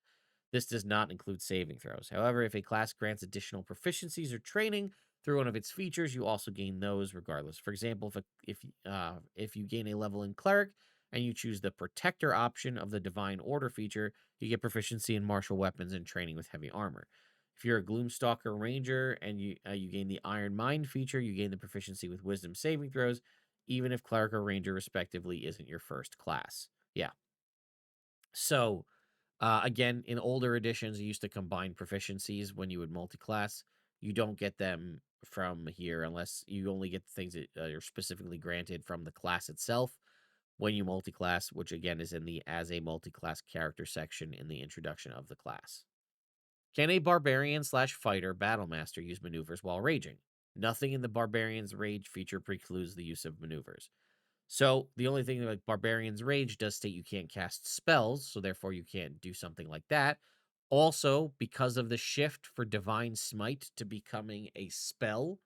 This does not include saving throws. However, if a class grants additional proficiencies or training through one of its features, you also gain those regardless. For example, if you gain a level in cleric and you choose the protector option of the divine order feature, you get proficiency in martial weapons and training with heavy armor. If you're a gloomstalker ranger and you gain the iron mind feature, you gain the proficiency with wisdom saving throws, even if cleric or ranger respectively isn't your first class. Yeah. So again, in older editions, you used to combine proficiencies when you would multi-class. You don't get them from here unless you only get the things that are specifically granted from the class itself when you multi-class, which again is in the as a multi-class character section in the introduction of the class. Can a barbarian slash fighter battle master use maneuvers while raging? Nothing in the barbarian's rage feature precludes the use of maneuvers. So the only thing like Barbarian's Rage does state you can't cast spells, so therefore you can't do something like that. Also, because of the shift for Divine Smite to becoming a spell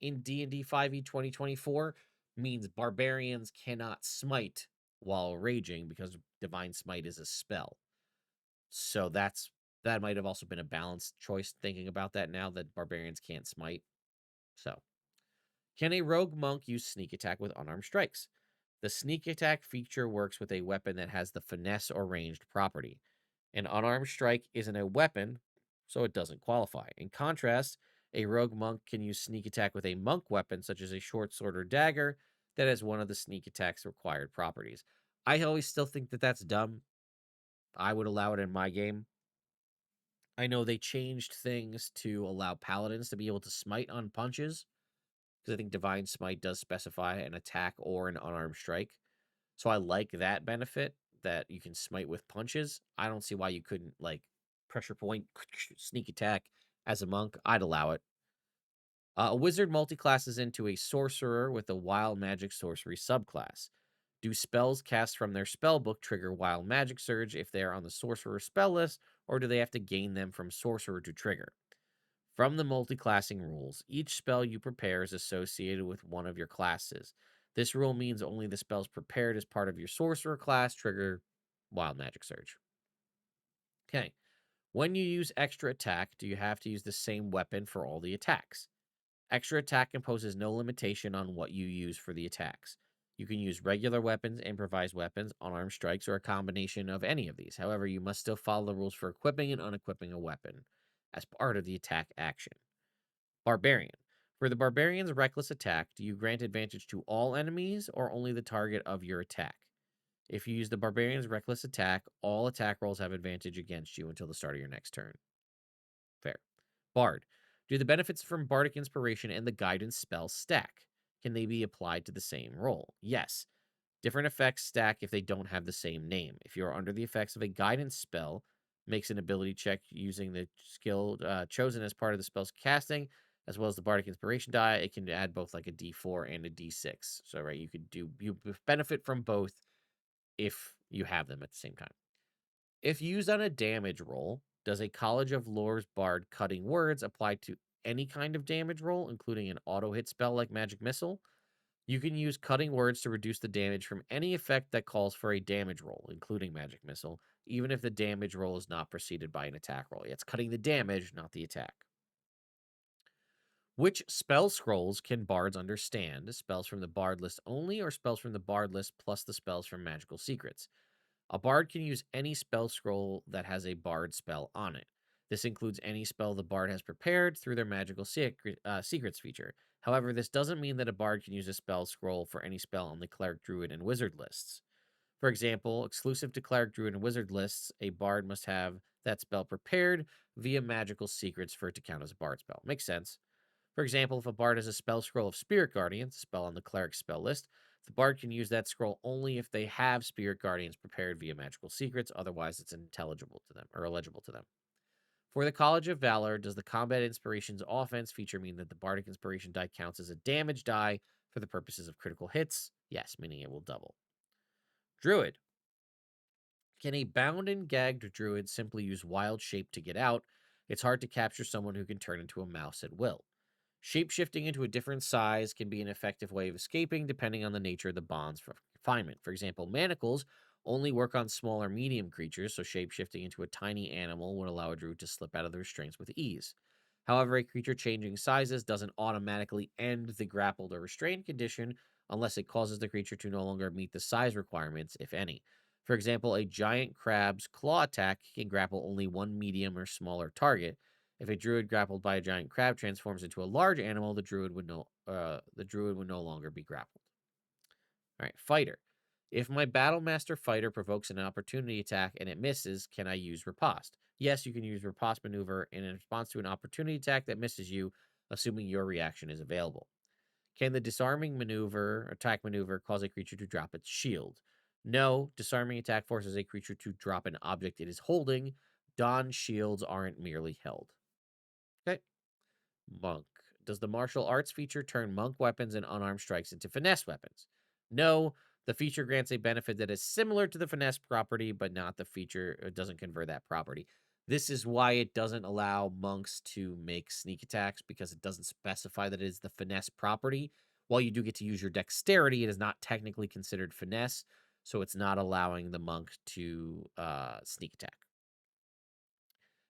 in D&D 5e 2024, means barbarians cannot smite while raging because Divine Smite is a spell. So that might have also been a balanced choice thinking about that now that barbarians can't smite. So, can a rogue monk use sneak attack with unarmed strikes? The sneak attack feature works with a weapon that has the finesse or ranged property. An unarmed strike isn't a weapon, so it doesn't qualify. In contrast, a rogue monk can use sneak attack with a monk weapon, such as a short sword or dagger, that has one of the sneak attack's required properties. I always still think that that's dumb. I would allow it in my game. I know they changed things to allow paladins to be able to smite on punches, because I think Divine Smite does specify an attack or an unarmed strike. So I like that benefit, that you can smite with punches, I don't see why you couldn't, like, pressure point, sneak attack as a monk. I'd allow it. A wizard multiclasses into a sorcerer with a wild magic sorcery subclass. Do spells cast from their spell book trigger wild magic surge if they are on the sorcerer spell list, or do they have to gain them from sorcerer to trigger? From the multiclassing rules, each spell you prepare is associated with one of your classes. This rule means only the spells prepared as part of your sorcerer class trigger wild magic surge. Okay. When you use extra attack, do you have to use the same weapon for all the attacks? Extra attack imposes no limitation on what you use for the attacks. You can use regular weapons, improvised weapons, unarmed strikes, or a combination of any of these. However, you must still follow the rules for equipping and unequipping a weapon as part of the attack action. Barbarian. For the barbarian's reckless attack, do you grant advantage to all enemies or only the target of your attack? If you use the barbarian's reckless attack, all attack rolls have advantage against you until the start of your next turn. Fair. Bard. Do the benefits from bardic inspiration and the guidance spell stack? Can they be applied to the same roll? Yes. Different effects stack if they don't have the same name. If you are under the effects of a guidance spell, makes an ability check using the skill chosen as part of the spell's casting, as well as the bardic inspiration die. It can add both like a D4 and a D6. So right, you benefit from both if you have them at the same time. If used on a damage roll, does a College of Lore's Bard Cutting Words apply to any kind of damage roll, including an auto hit spell like Magic Missile? You can use Cutting Words to reduce the damage from any effect that calls for a damage roll, including Magic Missile, even if the damage roll is not preceded by an attack roll. It's cutting the damage, not the attack. Which spell scrolls can bards understand? Spells from the bard list only, or spells from the bard list plus the spells from magical secrets? A bard can use any spell scroll that has a bard spell on it. This includes any spell the bard has prepared through their magical secrets feature. However, this doesn't mean that a bard can use a spell scroll for any spell on the cleric, druid, and wizard lists. For example, exclusive to cleric, druid, and wizard lists, a bard must have that spell prepared via magical secrets for it to count as a bard spell. Makes sense. For example, if a bard has a spell scroll of Spirit Guardians, a spell on the cleric spell list, the bard can use that scroll only if they have Spirit Guardians prepared via magical secrets, otherwise it's intelligible to them or illegible to them. For the College of Valor, does the Combat Inspirations offense feature mean that the Bardic Inspiration die counts as a damage die for the purposes of critical hits? Yes, meaning it will double. Druid. Can a bound and gagged druid simply use wild shape to get out? It's hard to capture someone who can turn into a mouse at will. Shapeshifting into a different size can be an effective way of escaping depending on the nature of the bonds for confinement. For example, manacles only work on small or medium creatures, so shapeshifting into a tiny animal would allow a druid to slip out of the restraints with ease. However, a creature changing sizes doesn't automatically end the grappled or restrained condition unless it causes the creature to no longer meet the size requirements, if any. For example, a giant crab's claw attack can grapple only one medium or smaller target. If a druid grappled by a giant crab transforms into a large animal, the druid would no longer be grappled. All right, fighter. If my Battlemaster fighter provokes an opportunity attack and it misses, can I use riposte? Yes, you can use riposte maneuver in response to an opportunity attack that misses you, assuming your reaction is available. Can the disarming attack maneuver, cause a creature to drop its shield? No, disarming attack forces a creature to drop an object it is holding. Dawn shields aren't merely held. Okay. Monk. Does the martial arts feature turn monk weapons and unarmed strikes into finesse weapons? No. The feature grants a benefit that is similar to the finesse property, but not the feature. It doesn't convert that property. This is why it doesn't allow monks to make sneak attacks, because it doesn't specify that it is the finesse property. While you do get to use your dexterity, it is not technically considered finesse, so it's not allowing the monk to sneak attack.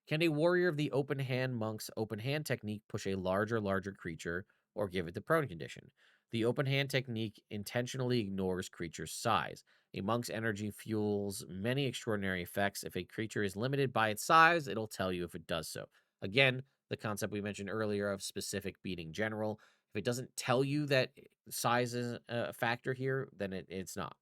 Can a warrior of the open hand monk's open hand technique push a larger creature or give it the prone condition? The open hand technique intentionally ignores creature's size. A monk's energy fuels many extraordinary effects. If a creature is limited by its size, it'll tell you if it does so. Again, the concept we mentioned earlier of specific beating general. If it doesn't tell you that size is a factor here, then it's not.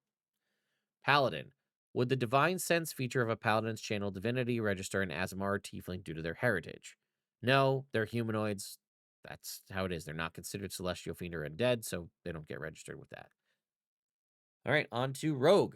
Paladin. Would the divine sense feature of a paladin's channel divinity register an Aasimar or tiefling due to their heritage? No, they're humanoids. That's how it is. They're not considered celestial, fiend, or undead, so they don't get registered with that. All right, on to rogue.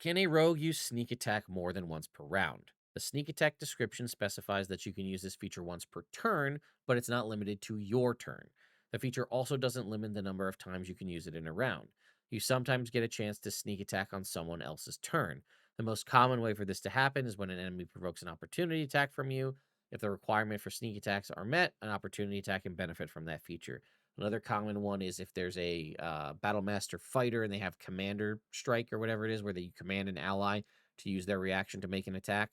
Can a rogue use sneak attack more than once per round? The sneak attack description specifies that you can use this feature once per turn, but it's not limited to your turn. The feature also doesn't limit the number of times you can use it in a round. You sometimes get a chance to sneak attack on someone else's turn. The most common way for this to happen is when an enemy provokes an opportunity attack from you. If the requirement for sneak attacks are met, an opportunity attack can benefit from that feature. Another common one is if there's a battle master fighter and they have commander strike or whatever it is, where they command an ally to use their reaction to make an attack.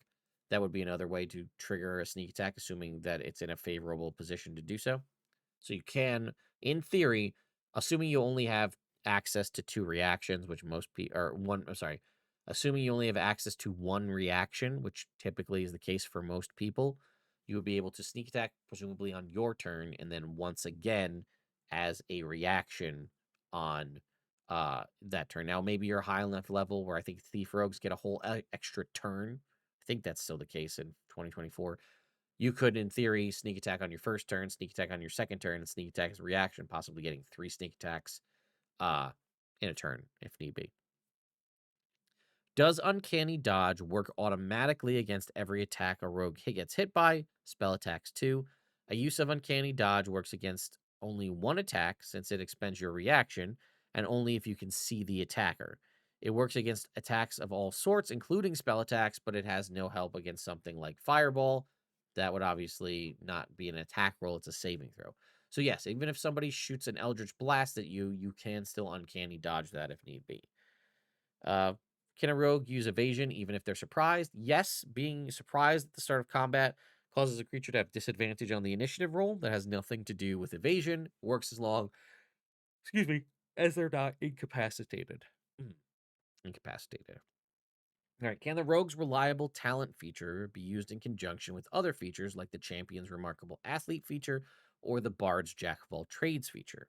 That would be another way to trigger a sneak attack, assuming that it's in a favorable position to do so. So you can, in theory, assuming you only have access to two reactions, which most people, or one, I'm sorry, assuming you only have access to one reaction, which typically is the case for most people, you would be able to sneak attack, presumably on your turn, and then once again as a reaction on that turn. Now, maybe you're high enough level where I think Thief Rogues get a whole extra turn. I think that's still the case in 2024. You could, in theory, sneak attack on your first turn, sneak attack on your second turn, and sneak attack as a reaction, possibly getting 3 sneak attacks uh, in a turn if need be. Does Uncanny Dodge work automatically against every attack a rogue gets hit by? Spell attacks too. A use of Uncanny Dodge works against only one attack since it expends your reaction, and only if you can see the attacker. It works against attacks of all sorts, including spell attacks, but it has no help against something like Fireball. That would obviously not be an attack roll, it's a saving throw. So, yes, even if somebody shoots an Eldritch Blast at you, you can still Uncanny Dodge that if need be. Uh, can a rogue use evasion even if they're surprised? Yes, being surprised at the start of combat causes a creature to have disadvantage on the initiative roll. That has nothing to do with evasion. Works as long, excuse me, as they're not incapacitated. Incapacitated. All right. Can the rogue's reliable talent feature be used in conjunction with other features like the champion's remarkable athlete feature or the bard's jack of all trades feature?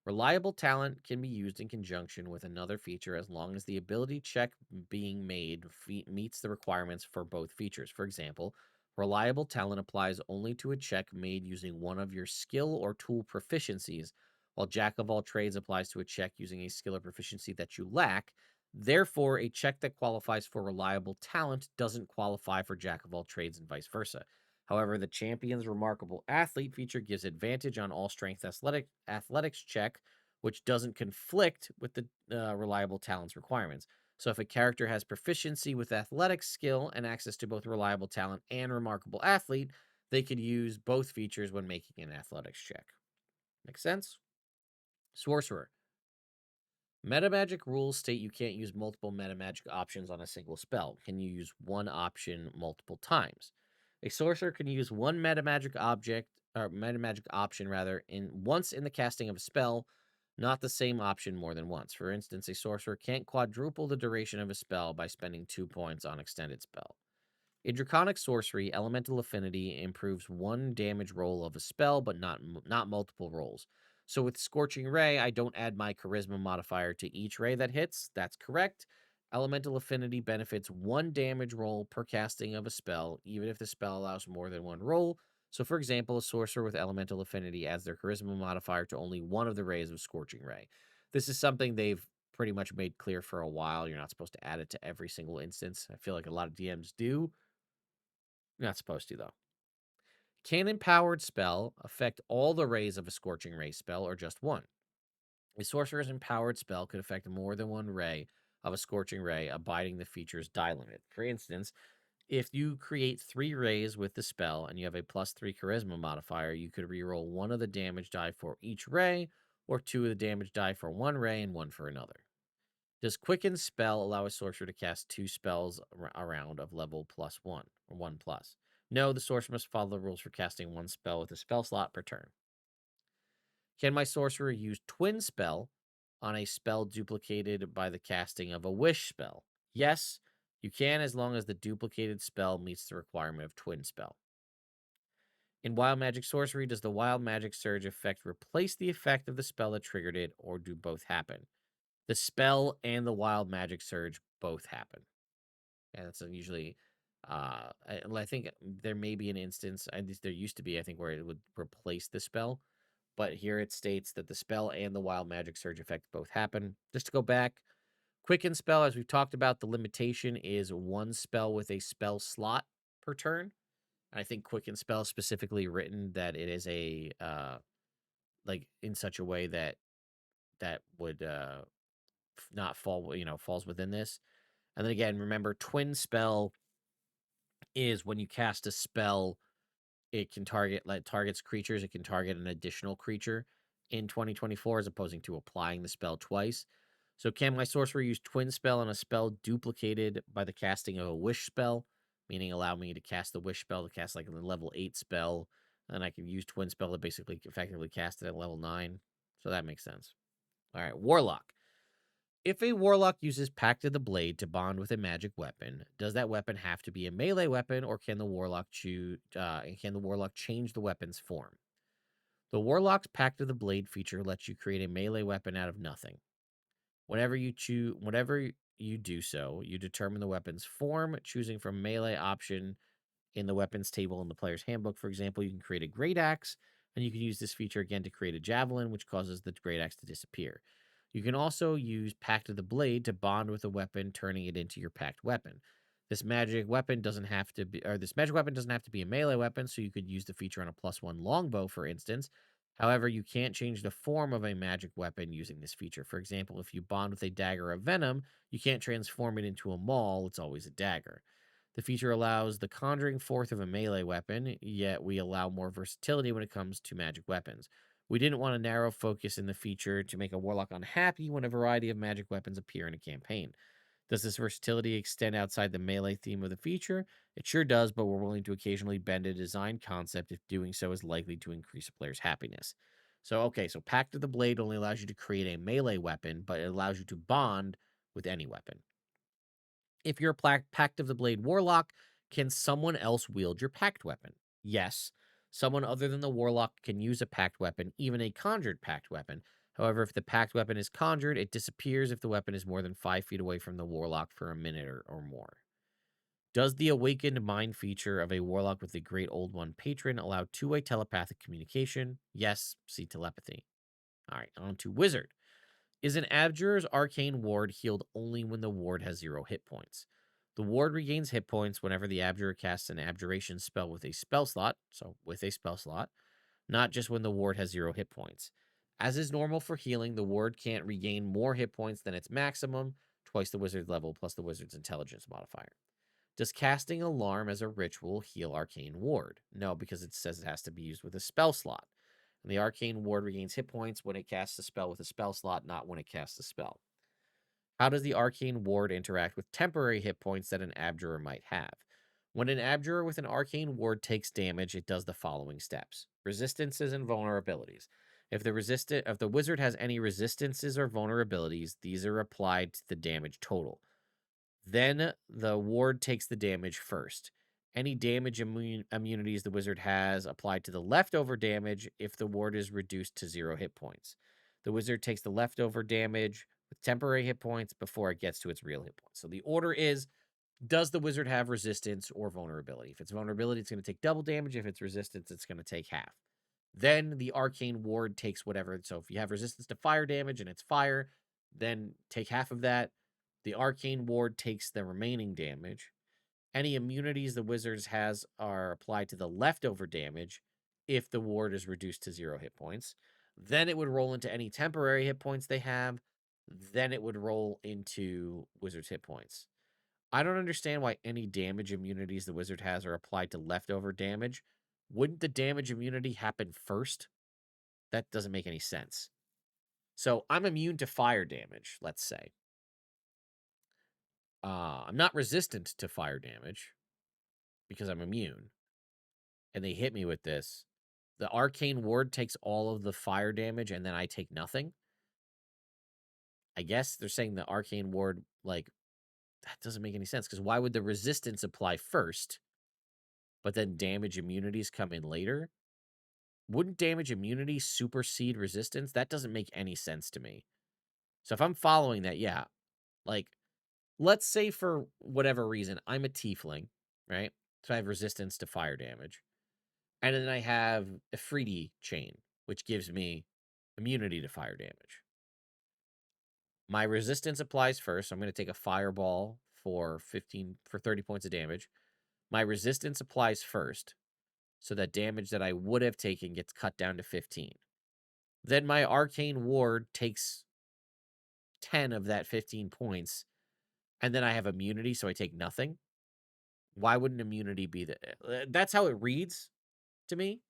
Reliable talent can be used in conjunction with another feature as long as the ability check being made meets the requirements for both features. For example, reliable talent applies only to a check made using one of your skill or tool proficiencies, while Jack of all trades applies to a check using a skill or proficiency that you lack. Therefore, a check that qualifies for reliable talent doesn't qualify for Jack of all trades and vice versa. However, the champion's remarkable athlete feature gives advantage on all strength athletics check, which doesn't conflict with the reliable talents requirements. So if a character has proficiency with athletics skill and access to both reliable talent and remarkable athlete, they could use both features when making an athletics check. Make sense? Sorcerer. Metamagic rules state you can't use multiple metamagic options on a single spell. Can you use one option multiple times? A sorcerer can use one metamagic object or metamagic option rather in once in the casting of a spell, not the same option more than once. For instance, a sorcerer can't quadruple the duration of a spell by spending 2 points on extended spell. In Draconic Sorcery, Elemental Affinity improves one damage roll of a spell, but not multiple rolls. So with Scorching Ray, I don't add my Charisma modifier to each ray that hits. That's correct. Elemental Affinity benefits one damage roll per casting of a spell, even if the spell allows more than one roll. So, for example, a sorcerer with Elemental Affinity adds their Charisma modifier to only one of the rays of Scorching Ray. This is something they've pretty much made clear for a while. You're not supposed to add it to every single instance. I feel like a lot of DMs do. You're not supposed to, though. Can empowered spell affect all the rays of a Scorching Ray spell or just one? A sorcerer's empowered spell could affect more than one ray of a Scorching Ray, abiding the feature's die limit. For instance, if you create 3 rays with the spell and you have a +3 charisma modifier, you could reroll one of the damage die for each ray, or 2 of the damage die for one ray and one for another. Does Quicken Spell allow a sorcerer to cast 2 spells around of level +1 or 1 plus? No, the sorcerer must follow the rules for casting one spell with a spell slot per turn. Can my sorcerer use Twin Spell on a spell duplicated by the casting of a Wish spell? Yes, you can as long as the duplicated spell meets the requirement of Twin Spell. In Wild Magic Sorcery, does the Wild Magic Surge effect replace the effect of the spell that triggered it, or do both happen? The spell and the Wild Magic Surge both happen. And that's usually, I think there may be an instance, at least there used to be, I think, where it would replace the spell. But here it states that the spell and the Wild Magic Surge effect both happen. Just to go back, Quicken spell, as we've talked about, the limitation is one spell with a spell slot per turn. I think quicken spell is specifically written that it is a like in such a way that would not fall, falls within this. And then again, remember, twin spell is when you cast a spell, it can target, like, targets creatures. It can target an additional creature in 2024 as opposing to applying the spell twice. So can my sorcerer use twin spell on a spell duplicated by the casting of a wish spell? Meaning allow me to cast the wish spell to cast like a level 8 spell. And I can use twin spell to basically effectively cast it at level 9. So that makes sense. All right, warlock. If a warlock uses Pact of the Blade to bond with a magic weapon, does that weapon have to be a melee weapon, or can the warlock change the weapon's form? The warlock's Pact of the Blade feature lets you create a melee weapon out of nothing. Whenever you do so, you determine the weapon's form, choosing from melee option in the weapons table in the player's handbook. For example, you can create a great axe, and you can use this feature again to create a javelin, which causes the great axe to disappear. You can also use Pact of the Blade to bond with a weapon, turning it into your pact weapon. This magic weapon doesn't have to be, or this magic weapon doesn't have to be a melee weapon, so you could use the feature on a +1 longbow, for instance. However, you can't change the form of a magic weapon using this feature. For example, if you bond with a dagger of venom, you can't transform it into a maul, it's always a dagger. The feature allows the conjuring forth of a melee weapon, yet we allow more versatility when it comes to magic weapons. We didn't want to narrow focus in the feature to make a warlock unhappy when a variety of magic weapons appear in a campaign. Does this versatility extend outside the melee theme of the feature? It sure does, but we're willing to occasionally bend a design concept if doing so is likely to increase a player's happiness. So Pact of the Blade only allows you to create a melee weapon, but it allows you to bond with any weapon. If you're a Pact of the Blade warlock, can someone else wield your pact weapon? Yes. Someone other than the warlock can use a pact weapon, even a conjured pact weapon. However, if the pact weapon is conjured, it disappears if the weapon is more than 5 feet away from the warlock for a minute or more. Does the Awakened Mind feature of a warlock with the Great Old One patron allow two-way telepathic communication? Yes. See telepathy. All right, on to wizard. Is an Abjurer's arcane ward healed only when the ward has 0 hit points? The ward regains hit points whenever the Abjurer casts an abjuration spell with a spell slot, not just when the ward has 0 hit points. As is normal for healing, the ward can't regain more hit points than its maximum, twice the wizard's level plus the wizard's intelligence modifier. Does casting Alarm as a ritual heal arcane ward? No, because it says it has to be used with a spell slot. And the arcane ward regains hit points when it casts a spell with a spell slot, not when it casts a spell. How does the arcane ward interact with temporary hit points that an abjurer might have? When an abjurer with an arcane ward takes damage, it does the following steps: resistances and vulnerabilities. If the wizard has any resistances or vulnerabilities, these are applied to the damage total. Then the ward takes the damage first. Any damage immunities the wizard has applied to the leftover damage if the ward is reduced to 0 hit points. The wizard takes the leftover damage with temporary hit points before it gets to its real hit points. So the order is, does the wizard have resistance or vulnerability? If it's vulnerability, it's going to take double damage. If it's resistance, it's going to take half. Then the arcane ward takes whatever. So if you have resistance to fire damage and it's fire, then take half of that. The arcane ward takes the remaining damage. Any immunities the wizard has are applied to the leftover damage if the ward is reduced to 0 hit points. Then it would roll into any temporary hit points they have. Then it would roll into wizard's hit points. I don't understand why any damage immunities the wizard has are applied to leftover damage. Wouldn't the damage immunity happen first? That doesn't make any sense. So I'm immune to fire damage, let's say. I'm not resistant to fire damage because I'm immune. And they hit me with this. The arcane ward takes all of the fire damage and then I take nothing. I guess they're saying the arcane ward, like, that doesn't make any sense because why would the resistance apply first, but then damage immunities come in later? Wouldn't damage immunity supersede resistance? That doesn't make any sense to me. So if I'm following that, yeah, like, let's say for whatever reason, I'm a tiefling, right? So I have resistance to fire damage. And then I have a Freedy chain, which gives me immunity to fire damage. My resistance applies first. So I'm going to take a fireball for 30 points of damage. My resistance applies first, so that damage that I would have taken gets cut down to 15. Then my arcane ward takes 10 of that 15 points, and then I have immunity, so I take nothing. Why wouldn't immunity be that's how it reads to me,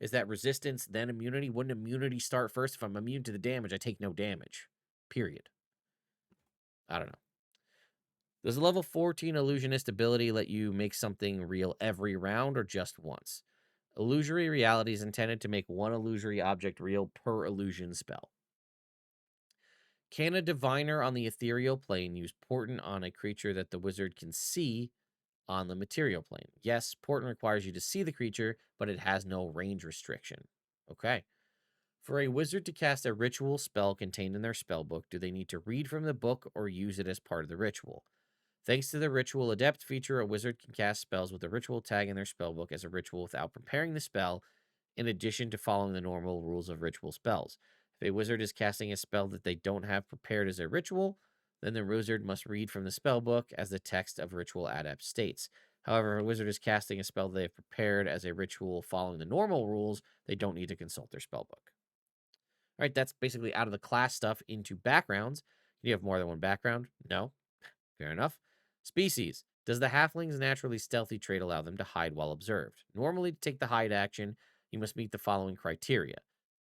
is that resistance, then immunity. Wouldn't immunity start first? If I'm immune to the damage, I take no damage, period. I don't know. Does a level 14 illusionist ability let you make something real every round or just once? Illusory reality is intended to make one illusory object real per illusion spell. Can a diviner on the ethereal plane use portent on a creature that the wizard can see on the material plane? Yes, portent requires you to see the creature, but it has no range restriction. Okay. For a wizard to cast a ritual spell contained in their spellbook, do they need to read from the book or use it as part of the ritual? Thanks to the Ritual Adept feature, a wizard can cast spells with a ritual tag in their spellbook as a ritual without preparing the spell, in addition to following the normal rules of ritual spells. If a wizard is casting a spell that they don't have prepared as a ritual, then the wizard must read from the spellbook as the text of Ritual Adept states. However, if a wizard is casting a spell they have prepared as a ritual following the normal rules, they don't need to consult their spellbook. All right, that's basically out of the class stuff into backgrounds. Do you have more than one background? No. Fair enough. Species. Does the halfling's naturally stealthy trait allow them to hide while observed? Normally, to take the hide action, you must meet the following criteria.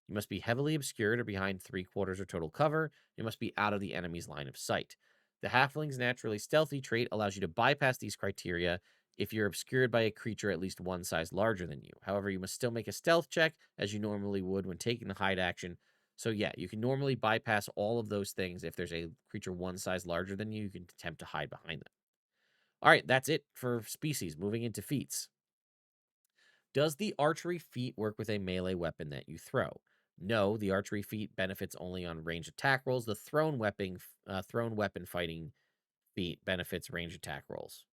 You must be heavily obscured or behind 3/4 or total cover. You must be out of the enemy's line of sight. The halfling's naturally stealthy trait allows you to bypass these criteria if you're obscured by a creature at least one size larger than you. However, you must still make a stealth check as you normally would when taking the hide action. So yeah, you can normally bypass all of those things. If there's a creature one size larger than you can attempt to hide behind them. All right, that's it for species. Moving into feats. Does the archery feat work with a melee weapon that you throw? No, the archery feat benefits only on range attack rolls. The thrown weapon fighting feat benefits range attack rolls.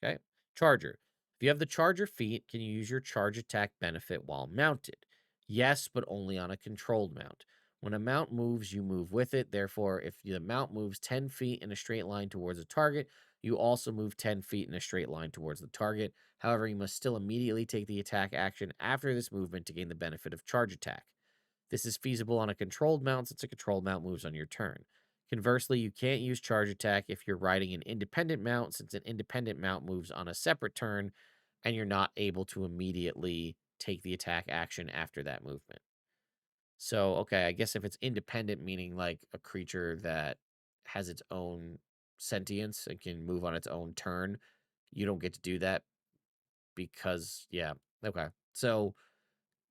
Okay. Charger. If you have the charger feat, can you use your charge attack benefit while mounted? Yes, but only on a controlled mount. When a mount moves, you move with it. Therefore, if the mount moves 10 feet in a straight line towards a target, you also move 10 feet in a straight line towards the target. However, you must still immediately take the attack action after this movement to gain the benefit of charge attack. This is feasible on a controlled mount since a controlled mount moves on your turn. Conversely, you can't use charge attack if you're riding an independent mount since an independent mount moves on a separate turn and you're not able to immediately take the attack action after that movement. So, okay, I guess if it's independent, meaning like a creature that has its own sentience and can move on its own turn, you don't get to do that because, yeah, okay. So,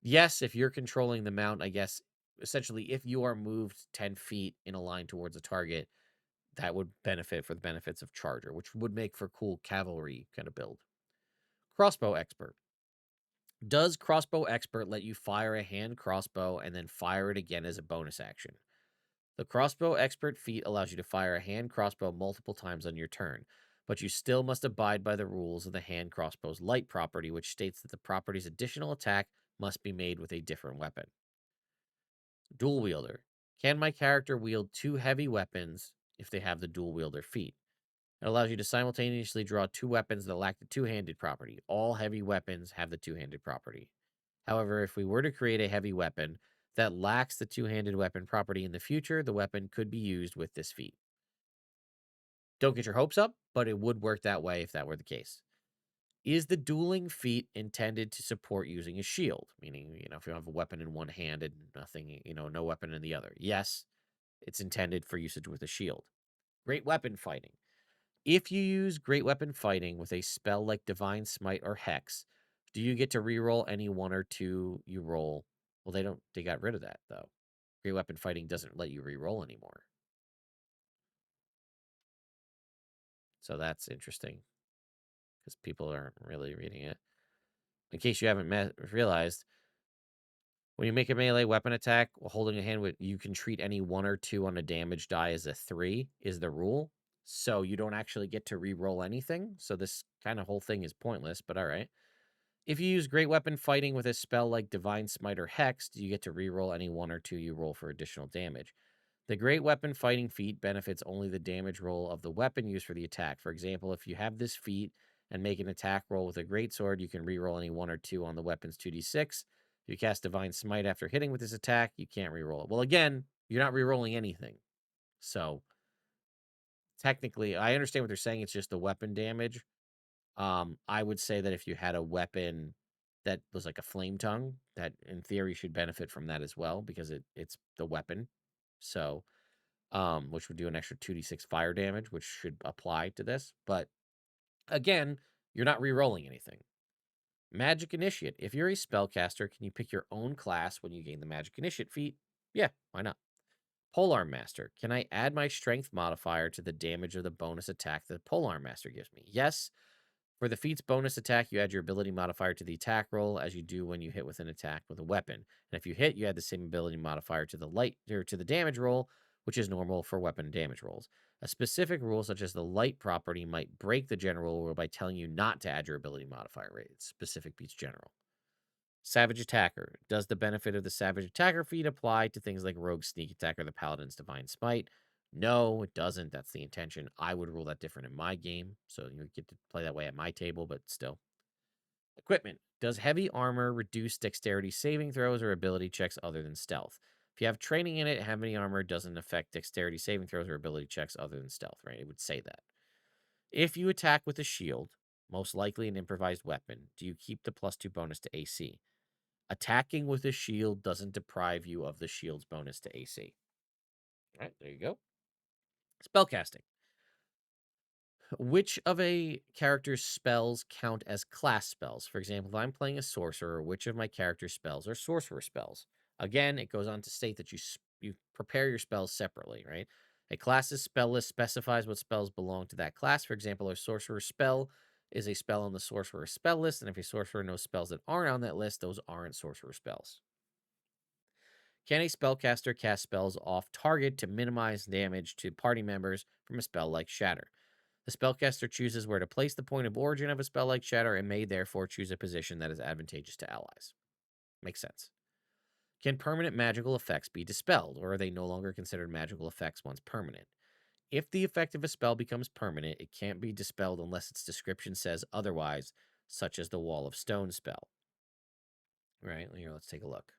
yes, if you're controlling the mount, I guess essentially if you are moved 10 feet in a line towards a target, that would benefit for the benefits of Charger, which would make for cool cavalry kind of build. Crossbow Expert. Does Crossbow Expert let you fire a hand crossbow and then fire it again as a bonus action? The Crossbow Expert feat allows you to fire a hand crossbow multiple times on your turn, but you still must abide by the rules of the hand crossbow's light property, which states that the property's additional attack must be made with a different weapon. Dual Wielder. Can my character wield two heavy weapons if they have the Dual Wielder feat? It allows you to simultaneously draw two weapons that lack the two-handed property. All heavy weapons have the two-handed property. However, if we were to create a heavy weapon that lacks the two-handed weapon property in the future, the weapon could be used with this feat. Don't get your hopes up, but it would work that way if that were the case. Is the dueling feat intended to support using a shield? Meaning, if you have a weapon in one hand and nothing, no weapon in the other. Yes, it's intended for usage with a shield. Great weapon fighting. If you use Great Weapon Fighting with a spell like Divine Smite or Hex, do you get to reroll any one or two you roll? Well, they got rid of that, though. Great Weapon Fighting doesn't let you reroll anymore. So that's interesting because people aren't really reading it. In case you haven't realized, when you make a melee weapon attack while holding a hand, you can treat any one or two on a damage die as a 3 is the rule. So you don't actually get to re-roll anything. So this kind of whole thing is pointless, but all right. If you use Great Weapon Fighting with a spell like Divine Smite or Hex, do you get to re-roll any one or two you roll for additional damage? The great weapon fighting feat benefits only the damage roll of the weapon used for the attack. For example, if you have this feat and make an attack roll with a great sword, you can reroll any 1 or 2 on the weapon's 2d6. If you cast Divine Smite after hitting with this attack, you can't reroll it. Well, again, you're not rerolling anything. So technically, I understand what they're saying. It's just the weapon damage. I would say that if you had a weapon that was like a flame tongue, that in theory should benefit from that as well because it's the weapon. So, which would do an extra 2d6 fire damage, which should apply to this. But again, you're not re-rolling anything. Magic Initiate. If you're a spellcaster, can you pick your own class when you gain the Magic Initiate feat? Yeah, why not? Polearm Master. Can I add my strength modifier to the damage of the bonus attack that Polearm Master gives me? Yes. For the feat's bonus attack, you add your ability modifier to the attack roll as you do when you hit with an attack with a weapon. And if you hit, you add the same ability modifier to the light or to the damage roll, which is normal for weapon damage rolls. A specific rule such as the light property might break the general rule by telling you not to add your ability modifier rate. Specific beats general. Savage Attacker. Does the benefit of the Savage Attacker feat apply to things like Rogue Sneak Attack or the Paladin's Divine Smite? No, it doesn't. That's the intention. I would rule that different in my game, so you get to play that way at my table, but still. Equipment. Does heavy armor reduce dexterity saving throws or ability checks other than stealth? If you have training in it, heavy armor doesn't affect dexterity saving throws or ability checks other than stealth, right? It would say that. If you attack with a shield, most likely an improvised weapon, do you keep the +2 bonus to AC? Attacking with a shield doesn't deprive you of the shield's bonus to AC. All right, there you go. Spellcasting. Which of a character's spells count as class spells? For example, if I'm playing a sorcerer, which of my character's spells are sorcerer spells? Again, it goes on to state that you prepare your spells separately, right? A class's spell list specifies what spells belong to that class. For example, a sorcerer spell is a spell on the sorcerer spell list, and if a sorcerer knows spells that aren't on that list, those aren't sorcerer spells. Can a spellcaster cast spells off target to minimize damage to party members from a spell like Shatter? The spellcaster chooses where to place the point of origin of a spell like Shatter and may therefore choose a position that is advantageous to allies. Makes sense. Can permanent magical effects be dispelled, or are they no longer considered magical effects once permanent? If the effect of a spell becomes permanent, it can't be dispelled unless its description says otherwise, such as the Wall of Stone spell. Right, here, let's take a look.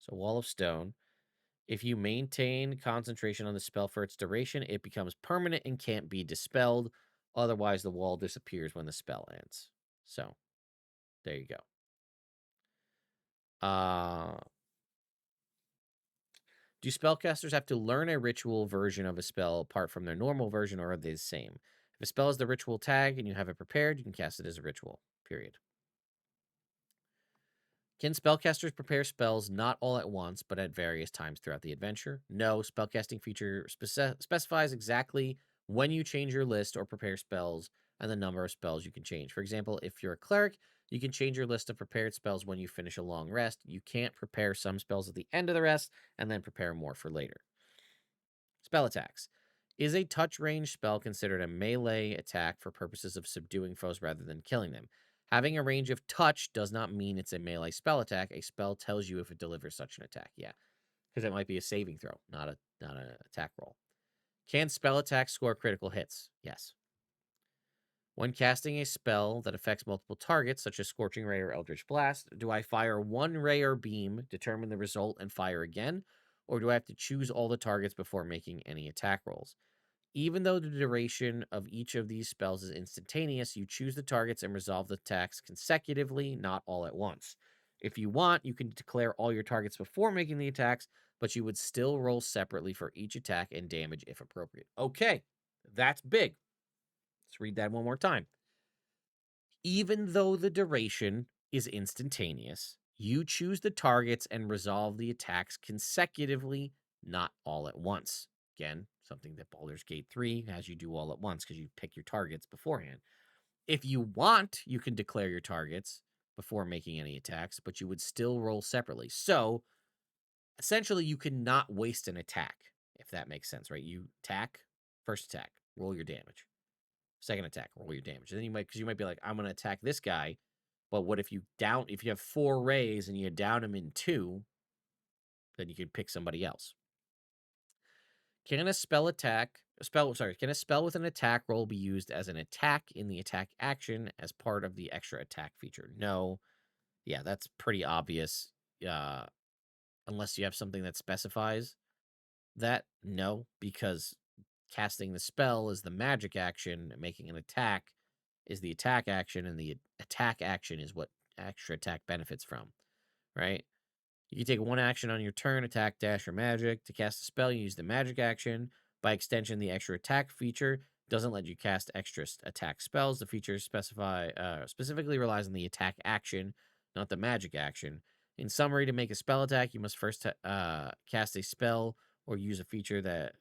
So, Wall of Stone. If you maintain concentration on the spell for its duration, it becomes permanent and can't be dispelled. Otherwise, the wall disappears when the spell ends. So, there you go. Do spellcasters have to learn a ritual version of a spell apart from their normal version, or are they the same? If a spell is the ritual tag and you have it prepared, you can cast it as a ritual. Period. Can spellcasters prepare spells not all at once, but at various times throughout the adventure? No, spellcasting feature specifies exactly when you change your list or prepare spells and the number of spells you can change. For example, if you're a cleric, you can change your list of prepared spells when you finish a long rest. You can't prepare some spells at the end of the rest and then prepare more for later. Spell attacks. Is a touch range spell considered a melee attack for purposes of subduing foes rather than killing them? Having a range of touch does not mean it's a melee spell attack. A spell tells you if it delivers such an attack. Yeah, because it might be a saving throw, not an attack roll. Can spell attacks score critical hits? Yes. When casting a spell that affects multiple targets, such as Scorching Ray or Eldritch Blast, do I fire one ray or beam, determine the result, and fire again? Or do I have to choose all the targets before making any attack rolls? Even though the duration of each of these spells is instantaneous, you choose the targets and resolve the attacks consecutively, not all at once. If you want, you can declare all your targets before making the attacks, but you would still roll separately for each attack and damage if appropriate. Okay, that's big. Let's read that one more time. Even though the duration is instantaneous, you choose the targets and resolve the attacks consecutively, not all at once. Again, something that Baldur's Gate 3 has you do all at once because you pick your targets beforehand. If you want, you can declare your targets before making any attacks, but you would still roll separately. So, essentially, you cannot waste an attack, if that makes sense, right? You attack, first attack, roll your damage. Second attack, roll your damage. And then because you might be like, I'm going to attack this guy, but what if you have 4 rays and you down him in 2? Then you can pick somebody else. Can a spell attack spell sorry, can a spell with an attack roll be used as an attack in the attack action as part of the extra attack feature? No. Yeah, that's pretty obvious. Uh, unless you have something that specifies that, no, because casting the spell is the magic action, making an attack is the attack action, and the attack action is what extra attack benefits from, right? You can take one action on your turn, attack, dash, or magic. To cast a spell, you use the magic action. By extension, the extra attack feature doesn't let you cast extra attack spells. The feature specifically relies on the attack action, not the magic action. In summary, to make a spell attack, you must first cast a spell or use a feature that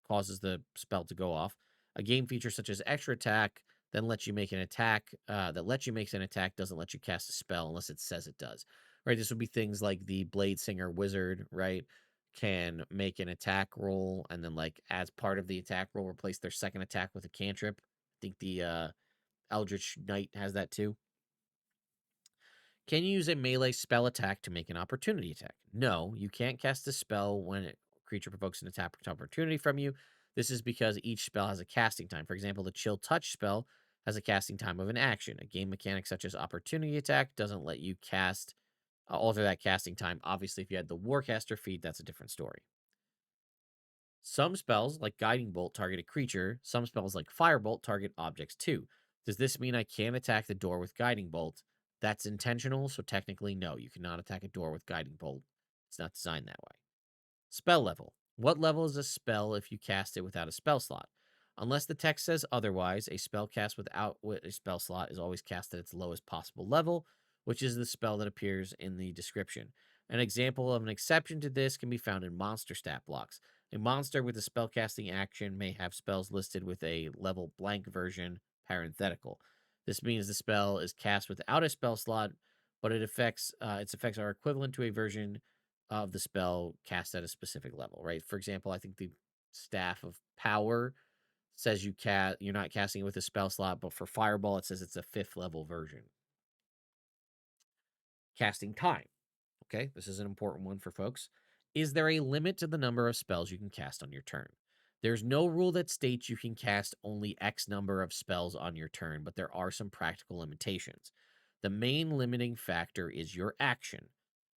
causes the spell to go off. A game feature such as extra attack then lets you make an attack that lets you make an attack doesn't let you cast a spell unless it says it does. Right, this would be things like the Blade Singer Wizard, right? Can make an attack roll and then, like, as part of the attack roll, replace their second attack with a cantrip. I think the Eldritch Knight has that too. Can you use a melee spell attack to make an opportunity attack? No, you can't cast a spell when a creature provokes an attack opportunity from you. This is because each spell has a casting time. For example, the Chill Touch spell has a casting time of an action. A game mechanic such as opportunity attack doesn't let you cast alter that casting time. Obviously, if you had the Warcaster feat, that's a different story. Some spells, like Guiding Bolt, target a creature. Some spells, like Firebolt, target objects too. Does this mean I can't attack the door with Guiding Bolt? That's intentional, so technically, no, you cannot attack a door with Guiding Bolt. It's not designed that way. Spell level. What level is a spell if you cast it without a spell slot? Unless the text says otherwise, a spell cast without a spell slot is always cast at its lowest possible level, which is the spell that appears in the description. An example of an exception to this can be found in monster stat blocks. A monster with a spellcasting action may have spells listed with a level blank version parenthetical. This means the spell is cast without a spell slot, but its effects are equivalent to a version of the spell cast at a specific level, right? For example, I think the Staff of Power says you're not casting it with a spell slot, but for Fireball it says it's a 5th level version. Casting time. Okay, this is an important one for folks. Is there a limit to the number of spells you can cast on your turn? There's no rule that states you can cast only X number of spells on your turn, but there are some practical limitations. The main limiting factor is your action.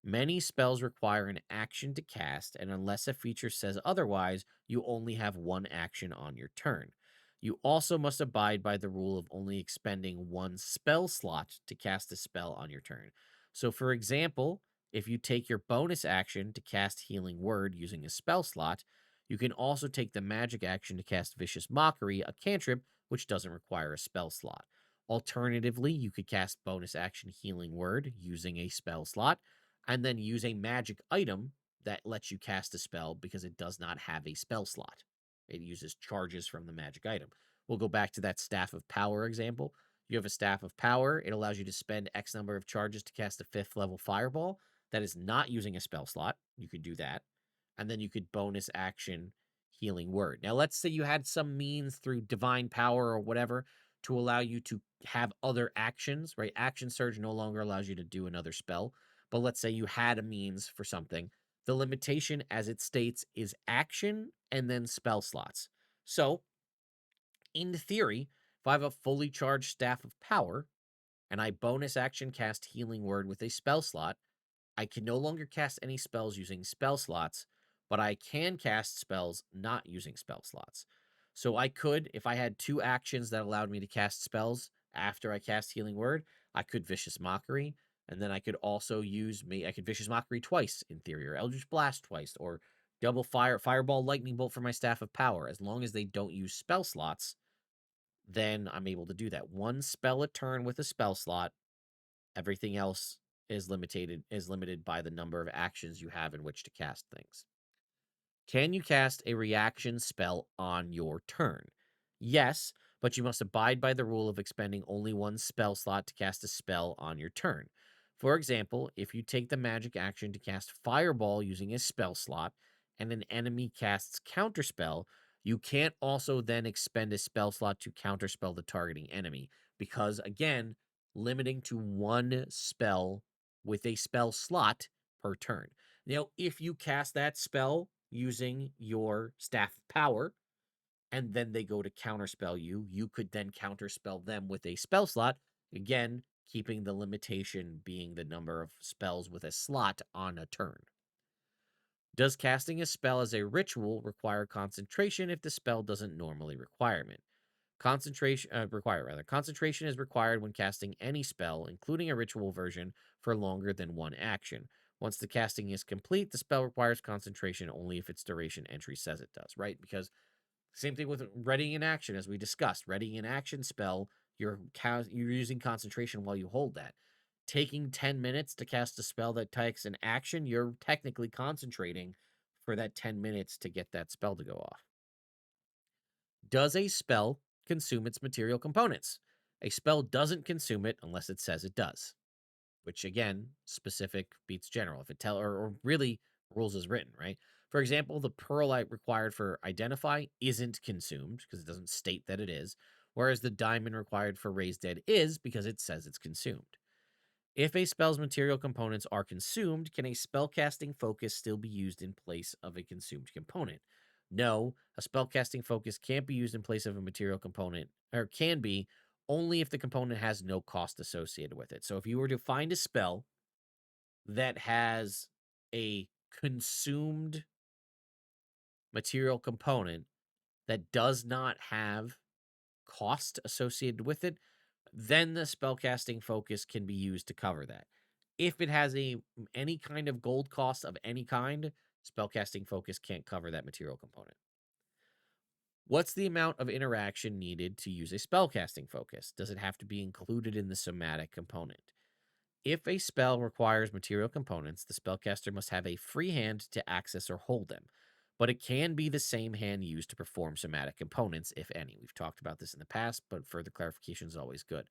Many spells require an action to cast, and unless a feature says otherwise, you only have one action on your turn. You also must abide by the rule of only expending one spell slot to cast a spell on your turn. So, for example, if you take your bonus action to cast Healing Word using a spell slot, you can also take the magic action to cast Vicious Mockery, a cantrip, which doesn't require a spell slot. Alternatively, you could cast bonus action Healing Word using a spell slot, and then use a magic item that lets you cast a spell because it does not have a spell slot. It uses charges from the magic item. We'll go back to that Staff of Power example. You have a Staff of Power. It allows you to spend X number of charges to cast a 5th level Fireball. That is not using a spell slot. You could do that. And then you could bonus action Healing Word. Now, let's say you had some means through divine power or whatever to allow you to have other actions, right? Action Surge no longer allows you to do another spell. But let's say you had a means for something. The limitation, as it states, is action and then spell slots. So, in theory, if I have a fully charged Staff of Power and I bonus action cast Healing Word with a spell slot, I can no longer cast any spells using spell slots, but I can cast spells not using spell slots. So I could, if I had two actions that allowed me to cast spells after I cast Healing Word, I could Vicious Mockery, and then I could also I could Vicious Mockery twice in theory, or Eldritch Blast twice, or double Fireball Lightning Bolt for my Staff of Power. As long as they don't use spell slots, then I'm able to do that. One spell a turn with a spell slot. Everything else is limited by the number of actions you have in which to cast things. Can you cast a reaction spell on your turn? Yes, but you must abide by the rule of expending only one spell slot to cast a spell on your turn. For example, if you take the magic action to cast Fireball using a spell slot and an enemy casts Counterspell, you can't also then expend a spell slot to counterspell the targeting enemy because, again, limiting to one spell with a spell slot per turn. Now, if you cast that spell using your staff of power, and then they go to counterspell you, you could then counterspell them with a spell slot. Again, keeping the limitation being the number of spells with a slot on a turn. Does casting a spell as a ritual require concentration if the spell doesn't normally require it? Concentration is required when casting any spell, including a ritual version, for longer than one action. Once the casting is complete, the spell requires concentration only if its duration entry says it does, right? Because same thing with readying an action, as we discussed. Readying an action spell, you're using concentration while you hold that. Taking 10 minutes to cast a spell that takes an action, you're technically concentrating for that 10 minutes to get that spell to go off. Does a spell consume its material components? A spell doesn't consume it unless it says it does, which again, specific beats general. If it or really rules is written, right? For example, the perlite required for identify isn't consumed because it doesn't state that it is, whereas the diamond required for raise dead is because it says it's consumed. If a spell's material components are consumed, can a spellcasting focus still be used in place of a consumed component? No, a spellcasting focus can't be used in place of a material component, or can be only if the component has no cost associated with it. So if you were to find a spell that has a consumed material component that does not have cost associated with it, then the spellcasting focus can be used to cover that. If it has any kind of gold cost of any kind, spellcasting focus can't cover that material component. What's the amount of interaction needed to use a spellcasting focus? Does it have to be included in the somatic component? If a spell requires material components, the spellcaster must have a free hand to access or hold them, but it can be the same hand used to perform somatic components, if any. We've talked about this in the past, but further clarification is always good.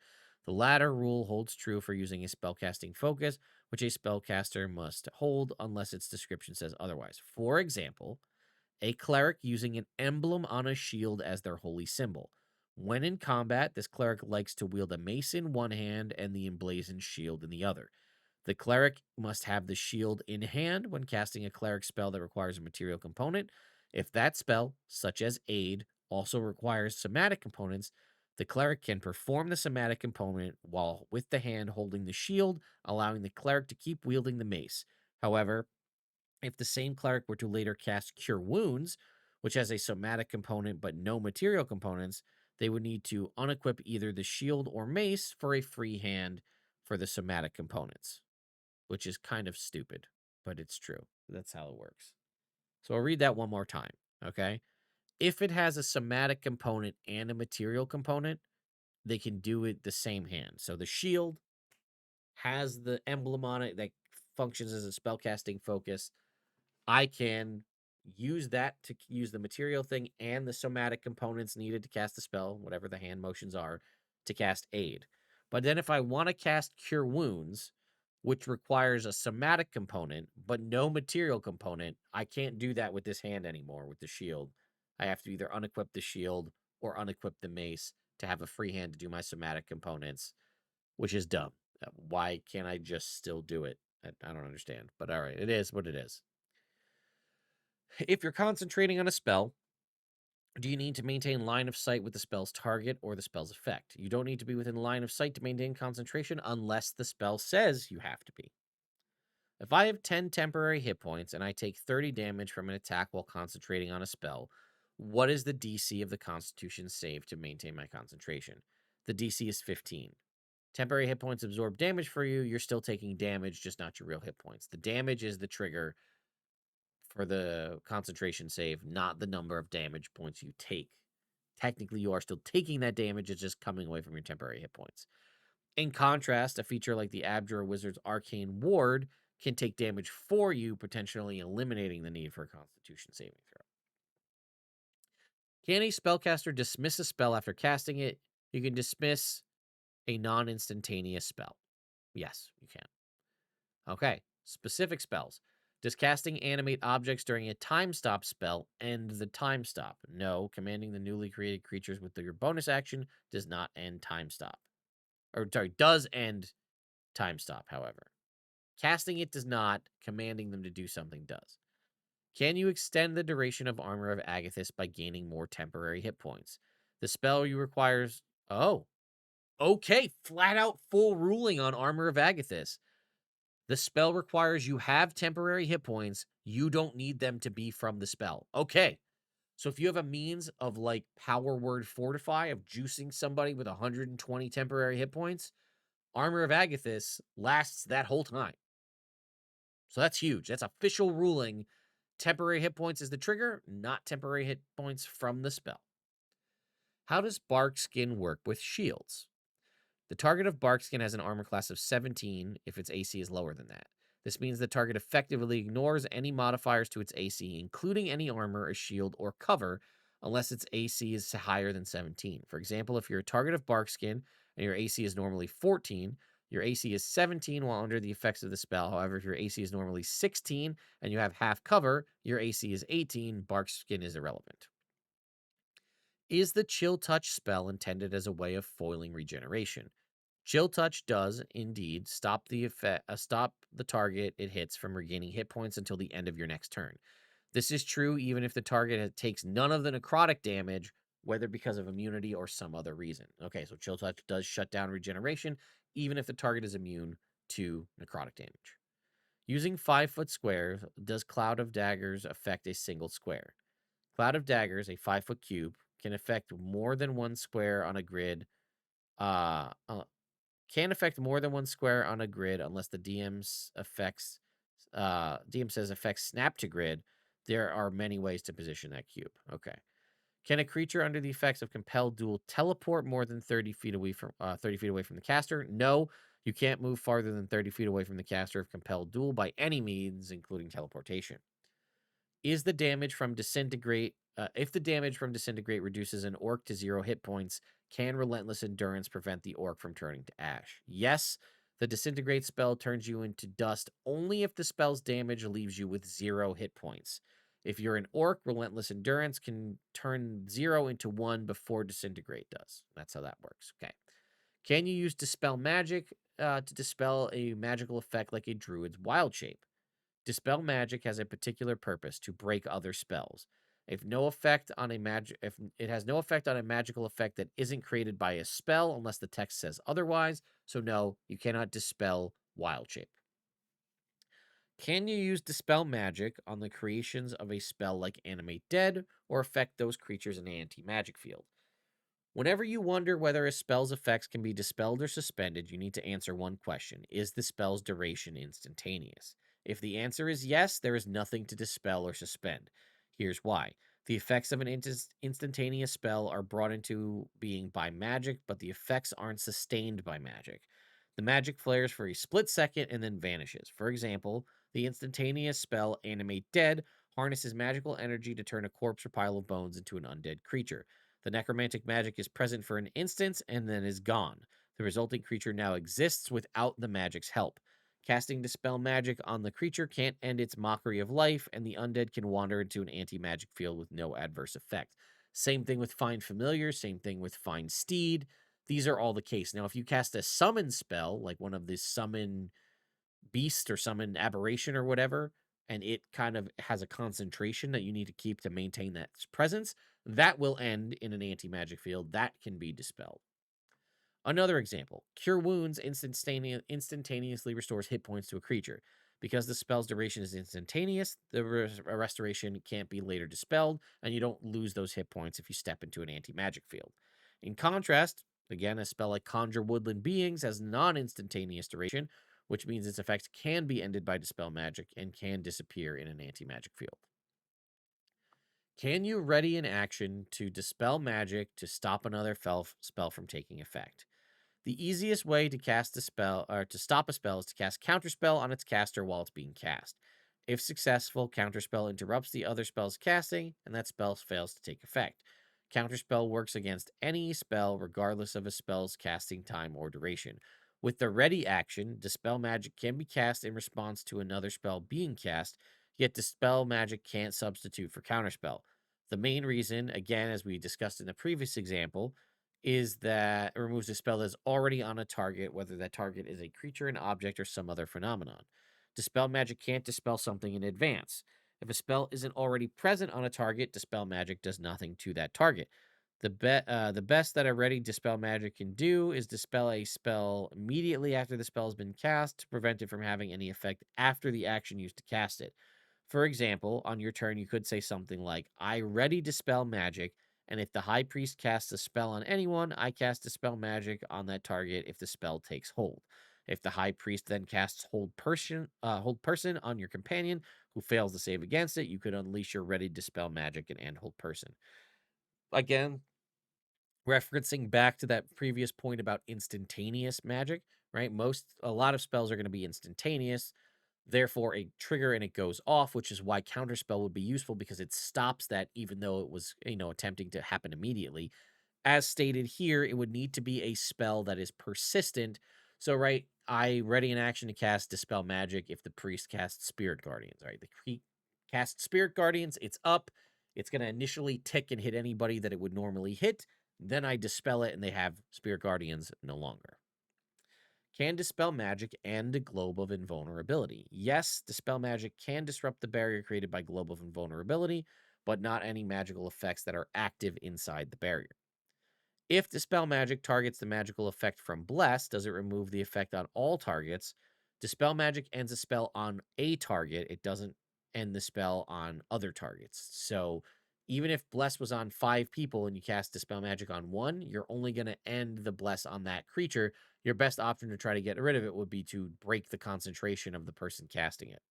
The latter rule holds true for using a spellcasting focus, which a spellcaster must hold unless its description says otherwise. For example, a cleric using an emblem on a shield as their holy symbol. When in combat, this cleric likes to wield a mace in one hand and the emblazoned shield in the other. The cleric must have the shield in hand when casting a cleric spell that requires a material component. If that spell, such as aid, also requires somatic components, the cleric can perform the somatic component while with the hand holding the shield, allowing the cleric to keep wielding the mace. However, if the same cleric were to later cast Cure Wounds, which has a somatic component but no material components, they would need to unequip either the shield or mace for a free hand for the somatic components, which is kind of stupid, but it's true. That's how it works. So I'll read that one more time, okay? If it has a somatic component and a material component, they can do it the same hand. So the shield has the emblem on it that functions as a spellcasting focus. I can use that to use the material thing and the somatic components needed to cast the spell, whatever the hand motions are, to cast aid. But then if I want to cast Cure Wounds, which requires a somatic component but no material component, I can't do that with this hand anymore with the shield. I have to either unequip the shield or unequip the mace to have a free hand to do my somatic components, which is dumb. Why can't I just still do it? I don't understand. But all right, it is what it is. If you're concentrating on a spell, do you need to maintain line of sight with the spell's target or the spell's effect? You don't need to be within line of sight to maintain concentration unless the spell says you have to be. If I have 10 temporary hit points and I take 30 damage from an attack while concentrating on a spell, what is the DC of the Constitution save to maintain my concentration? The DC is 15. Temporary hit points absorb damage for you. You're still taking damage, just not your real hit points. The damage is the trigger for the concentration save, not the number of damage points you take. Technically, you are still taking that damage, it's just coming away from your temporary hit points. In contrast, a feature like the Abjurer Wizard's Arcane Ward can take damage for you, potentially eliminating the need for a Constitution saving throw. Can a spellcaster dismiss a spell after casting it? You can dismiss a non-instantaneous spell. Yes, you can. Okay, specific spells. Does casting animate objects during a time stop spell end the time stop? No, commanding the newly created creatures with your bonus action does not end time stop. Or, sorry, does end time stop, however. Casting it does not. Commanding them to do something does. Can you extend the duration of Armor of Agathis by gaining more temporary hit points? The spell you requires. Oh, okay. Flat out full ruling on Armor of Agathis. The spell requires you have temporary hit points. You don't need them to be from the spell. Okay. So if you have a means of like power word fortify, of juicing somebody with 120 temporary hit points, Armor of Agathis lasts that whole time. So that's huge. That's official ruling. Temporary hit points is the trigger, not temporary hit points from the spell. How does Bark Skin work with shields? The target of Barkskin has an armor class of 17 if its AC is lower than that. This means the target effectively ignores any modifiers to its AC, including any armor, a shield, or cover, unless its AC is higher than 17. For example, if you're a target of Barkskin and your AC is normally 14, your AC is 17 while under the effects of the spell. However, if your AC is normally 16 and you have half cover, your AC is 18, Barkskin is irrelevant. Is the Chill Touch spell intended as a way of foiling regeneration? Chill Touch does indeed stop the target it hits from regaining hit points until the end of your next turn. This is true even if the target takes none of the necrotic damage, whether because of immunity or some other reason. Okay, so Chill Touch does shut down regeneration, even if the target is immune to necrotic damage. Using 5-foot squares, does Cloud of Daggers affect a single square? Cloud of Daggers, a 5-foot cube, can affect more than one square on a grid. Uh, uh, can affect more than one square on a grid unless the DM says effects snap to grid. There are many ways to position that cube. Okay. Can a creature under the effects of compelled duel teleport more than 30 feet away from the caster? No, you can't move farther than 30 feet away from the caster of compelled duel by any means, including teleportation. Is the damage from disintegrate if the damage from disintegrate reduces an orc to 0 hit points, can relentless endurance prevent the orc from turning to ash? Yes, the disintegrate spell turns you into dust only if the spell's damage leaves you with 0 hit points. If you're an orc, relentless endurance can turn 0 into 1 before disintegrate does. That's how that works. Okay. Can you use dispel magic to dispel a magical effect like a druid's wild shape? Dispel magic has a particular purpose to break other spells. If it has no effect on a magical effect that isn't created by a spell unless the text says otherwise, so no, you cannot dispel wild shape. Can you use dispel magic on the creations of a spell like animate dead or affect those creatures in an anti-magic field? Whenever you wonder whether a spell's effects can be dispelled or suspended, you need to answer one question. Is the spell's duration instantaneous? If the answer is yes, there is nothing to dispel or suspend. Here's why. The effects of an instantaneous spell are brought into being by magic, but the effects aren't sustained by magic. The magic flares for a split second and then vanishes. For example, the instantaneous spell Animate Dead harnesses magical energy to turn a corpse or pile of bones into an undead creature. The necromantic magic is present for an instant and then is gone. The resulting creature now exists without the magic's help. Casting Dispel Magic on the creature can't end its mockery of life, and the undead can wander into an anti-magic field with no adverse effect. Same thing with Find Familiar, same thing with Find Steed. These are all the case. Now, if you cast a summon spell, like one of the summon beast or summon aberration or whatever, and it kind of has a concentration that you need to keep to maintain that presence, that will end in an anti-magic field. That can be dispelled. Another example, Cure Wounds instantaneously restores hit points to a creature. Because the spell's duration is instantaneous, the restoration can't be later dispelled, and you don't lose those hit points if you step into an anti-magic field. In contrast, again, a spell like Conjure Woodland Beings has non-instantaneous duration, which means its effect can be ended by dispel magic and can disappear in an anti-magic field. Can you ready an action to dispel magic to stop another spell from taking effect? The easiest way to cast a spell or to stop a spell is to cast Counterspell on its caster while it's being cast. If successful, Counterspell interrupts the other spell's casting, and that spell fails to take effect. Counterspell works against any spell, regardless of a spell's casting time or duration. With the ready action, Dispel Magic can be cast in response to another spell being cast, yet Dispel Magic can't substitute for Counterspell. The main reason, again, as we discussed in the previous example, is that it removes a spell that's already on a target, whether that target is a creature, an object, or some other phenomenon. Dispel magic can't dispel something in advance. If a spell isn't already present on a target, dispel magic does nothing to that target. The best that a ready dispel magic can do is dispel a spell immediately after the spell has been cast to prevent it from having any effect after the action used to cast it. For example, on your turn, you could say something like, I ready dispel magic, and if the high priest casts a spell on anyone, I cast dispel magic on that target if the spell takes hold. If the high priest then casts hold person on your companion who fails to save against it, you could unleash your ready dispel magic and end hold person. Again, referencing back to that previous point about instantaneous magic, right? A lot of spells are going to be instantaneous, therefore a trigger and it goes off, which is why counterspell would be useful because it stops that even though it was, attempting to happen immediately. As stated here, it would need to be a spell that is persistent. So, right, I ready an action to cast Dispel Magic if the priest casts Spirit Guardians, right? The priest casts Spirit Guardians, it's up. It's going to initially tick and hit anybody that it would normally hit. Then I dispel it and they have Spirit Guardians no longer. Can dispel magic and a globe of invulnerability? Yes, dispel magic can disrupt the barrier created by globe of invulnerability, but not any magical effects that are active inside the barrier. If Dispel Magic targets the magical effect from Bless, does it remove the effect on all targets? Dispel Magic ends a spell on a target. It doesn't end the spell on other targets. So even if Bless was on 5 people and you cast Dispel Magic on one, you're only going to end the Bless on that creature. Your best option to try to get rid of it would be to break the concentration of the person casting it.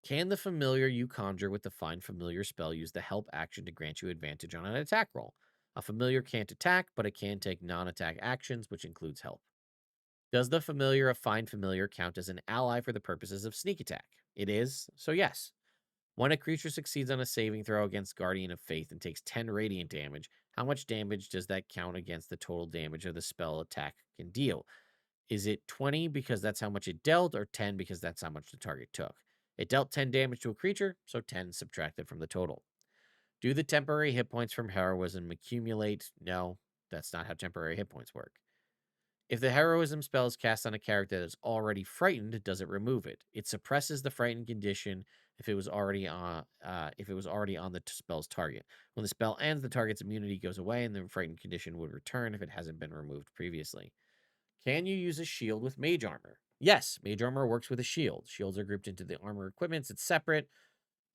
Can the familiar you conjure with the Find Familiar spell use the help action to grant you advantage on an attack roll? A familiar can't attack, but it can take non attack actions, which includes help. Does the familiar of Find Familiar count as an ally for the purposes of sneak attack? It is, so yes. When a creature succeeds on a saving throw against Guardian of Faith and takes 10 radiant damage, how much damage does that count against the total damage of the spell attack can deal? Is it 20 because that's how much it dealt, or 10 because that's how much the target took? It dealt 10 damage to a creature, so 10 subtracted from the total. Do the temporary hit points from heroism accumulate? No, that's not how temporary hit points work. If the heroism spell is cast on a character that is already frightened, does it remove it? It suppresses the frightened condition if it was already on the spell's target. When the spell ends, the target's immunity goes away, and the frightened condition would return if it hasn't been removed previously. Can you use a shield with mage armor? Yes, mage armor works with a shield. Shields are grouped into the armor equipments. It's separate.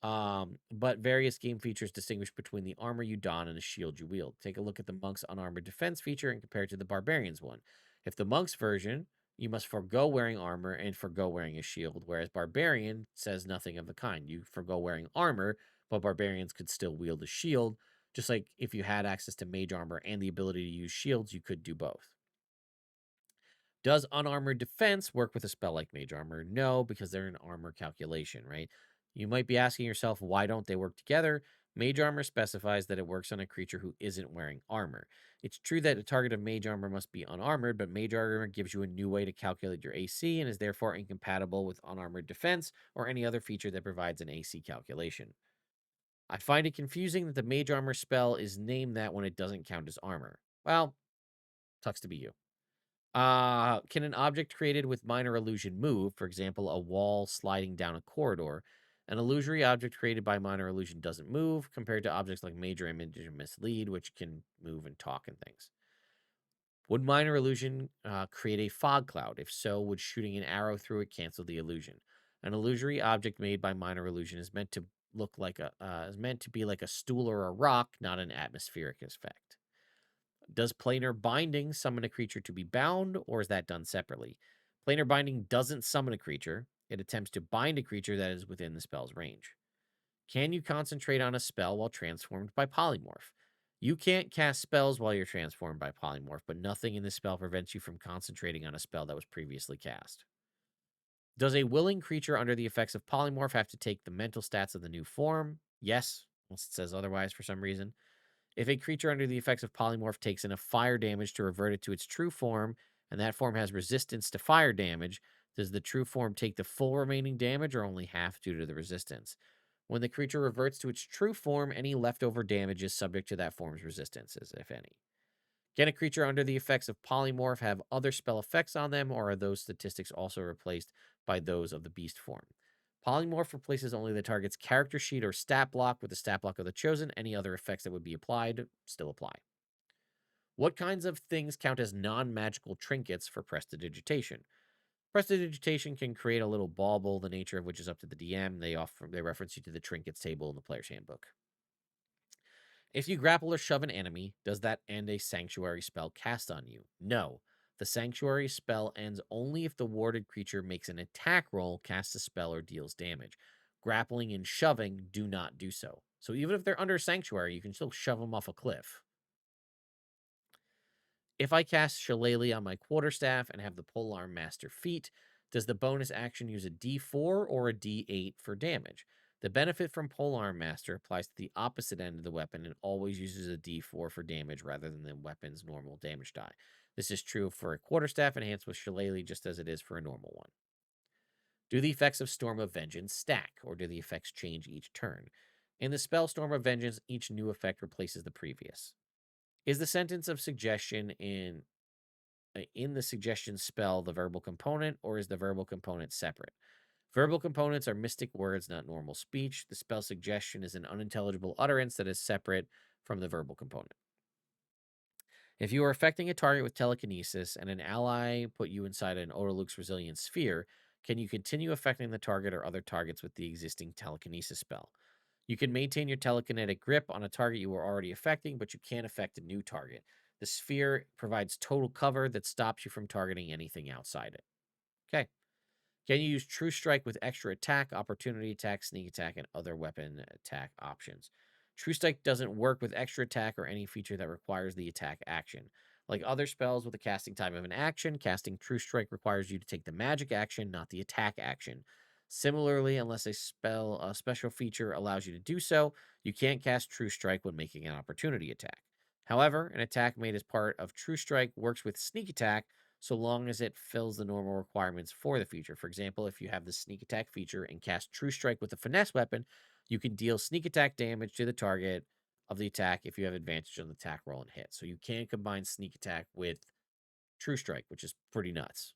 But various game features distinguish between the armor you don and the shield you wield. Take a look at the monk's unarmored defense feature and compare it to the barbarian's one. If the monk's version, you must forego wearing armor and forego wearing a shield, whereas barbarian says nothing of the kind. You forego wearing armor, but barbarians could still wield a shield. Just like if you had access to mage armor and the ability to use shields, you could do both. Does unarmored defense work with a spell like mage armor? No, because they're an armor calculation, right? You might be asking yourself, why don't they work together? Mage armor specifies that it works on a creature who isn't wearing armor. It's true that a target of mage armor must be unarmored, but mage armor gives you a new way to calculate your AC and is therefore incompatible with unarmored defense or any other feature that provides an AC calculation. I find it confusing that the mage armor spell is named that when it doesn't count as armor. Well, sucks to be you. Can an object created with minor illusion move? For example, a wall sliding down a corridor. An illusory object created by minor illusion doesn't move, compared to objects like major image and mislead, which can move and talk and things. Would minor illusion create a fog cloud? If so, would shooting an arrow through it cancel the illusion? An illusory object made by minor illusion is meant to be like a stool or a rock, not an atmospheric effect. Does planar binding summon a creature to be bound, or is that done separately? Planar binding doesn't summon a creature, it attempts to bind a creature that is within the spell's range. Can you concentrate on a spell while transformed by polymorph? You can't cast spells while you're transformed by polymorph, but nothing in this spell prevents you from concentrating on a spell that was previously cast. Does a willing creature under the effects of polymorph have to take the mental stats of the new form? Yes, unless it says otherwise for some reason. If a creature under the effects of polymorph takes enough fire damage to revert it to its true form, and that form has resistance to fire damage, does the true form take the full remaining damage or only half due to the resistance? When the creature reverts to its true form, any leftover damage is subject to that form's resistances, if any. Can a creature under the effects of polymorph have other spell effects on them, or are those statistics also replaced by those of the beast form. Polymorph replaces only the target's character sheet or stat block with the stat block of the chosen. Any other effects that would be applied still apply. What kinds of things count as non-magical trinkets for prestidigitation? Prestidigitation can create a little bauble, the nature of which is up to the DM. They reference you to the trinkets table in the player's handbook. If you grapple or shove an enemy, does that end a sanctuary spell cast on you? No. The sanctuary spell ends only if the warded creature makes an attack roll, casts a spell, or deals damage. Grappling and shoving do not do so. So even if they're under sanctuary, you can still shove them off a cliff. If I cast Shillelagh on my quarterstaff and have the Polearm Master feat, does the bonus action use a D4 or a D8 for damage? The benefit from Polearm Master applies to the opposite end of the weapon and always uses a D4 for damage rather than the weapon's normal damage die. This is true for a quarterstaff enhanced with Shillelagh just as it is for a normal one. Do the effects of Storm of Vengeance stack, or do the effects change each turn? In the spell Storm of Vengeance, each new effect replaces the previous. Is the sentence of suggestion in the suggestion spell the verbal component, or is the verbal component separate? Verbal components are mystic words, not normal speech. The spell suggestion is an unintelligible utterance that is separate from the verbal component. If you are affecting a target with telekinesis and an ally put you inside an Odaluk's resilient sphere, can you continue affecting the target or other targets with the existing telekinesis spell? You can maintain your telekinetic grip on a target you were already affecting, but you can't affect a new target. The sphere provides total cover that stops you from targeting anything outside it. Okay. Can you use True Strike with extra attack, opportunity attack, sneak attack, and other weapon attack options? True Strike doesn't work with extra attack or any feature that requires the attack action. Like other spells with the casting time of an action, casting True Strike requires you to take the magic action, not the attack action. Similarly, unless a special feature allows you to do so, you can't cast True Strike when making an opportunity attack. However, an attack made as part of True Strike works with sneak attack so long as it fills the normal requirements for the feature. For example, if you have the sneak attack feature and cast True Strike with a finesse weapon, you can deal sneak attack damage to the target of the attack if you have advantage on the attack roll and hit. So you can combine sneak attack with True Strike, which is pretty nuts.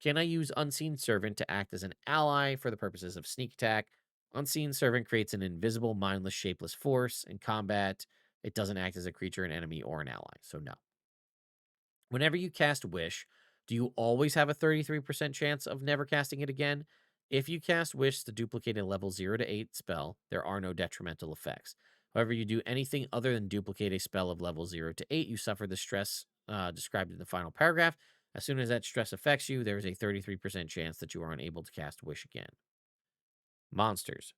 Can I use Unseen Servant to act as an ally for the purposes of sneak attack? Unseen Servant creates an invisible, mindless, shapeless force. In combat, it doesn't act as a creature, an enemy, or an ally, so no. Whenever you cast Wish, do you always have a 33% chance of never casting it again? If you cast Wish to duplicate a level 0 to 8 spell, there are no detrimental effects. However, you do anything other than duplicate a spell of level 0 to 8, you suffer the stress described in the final paragraph. As soon as that stress affects you, there is a 33% chance that you are unable to cast Wish again. Monsters.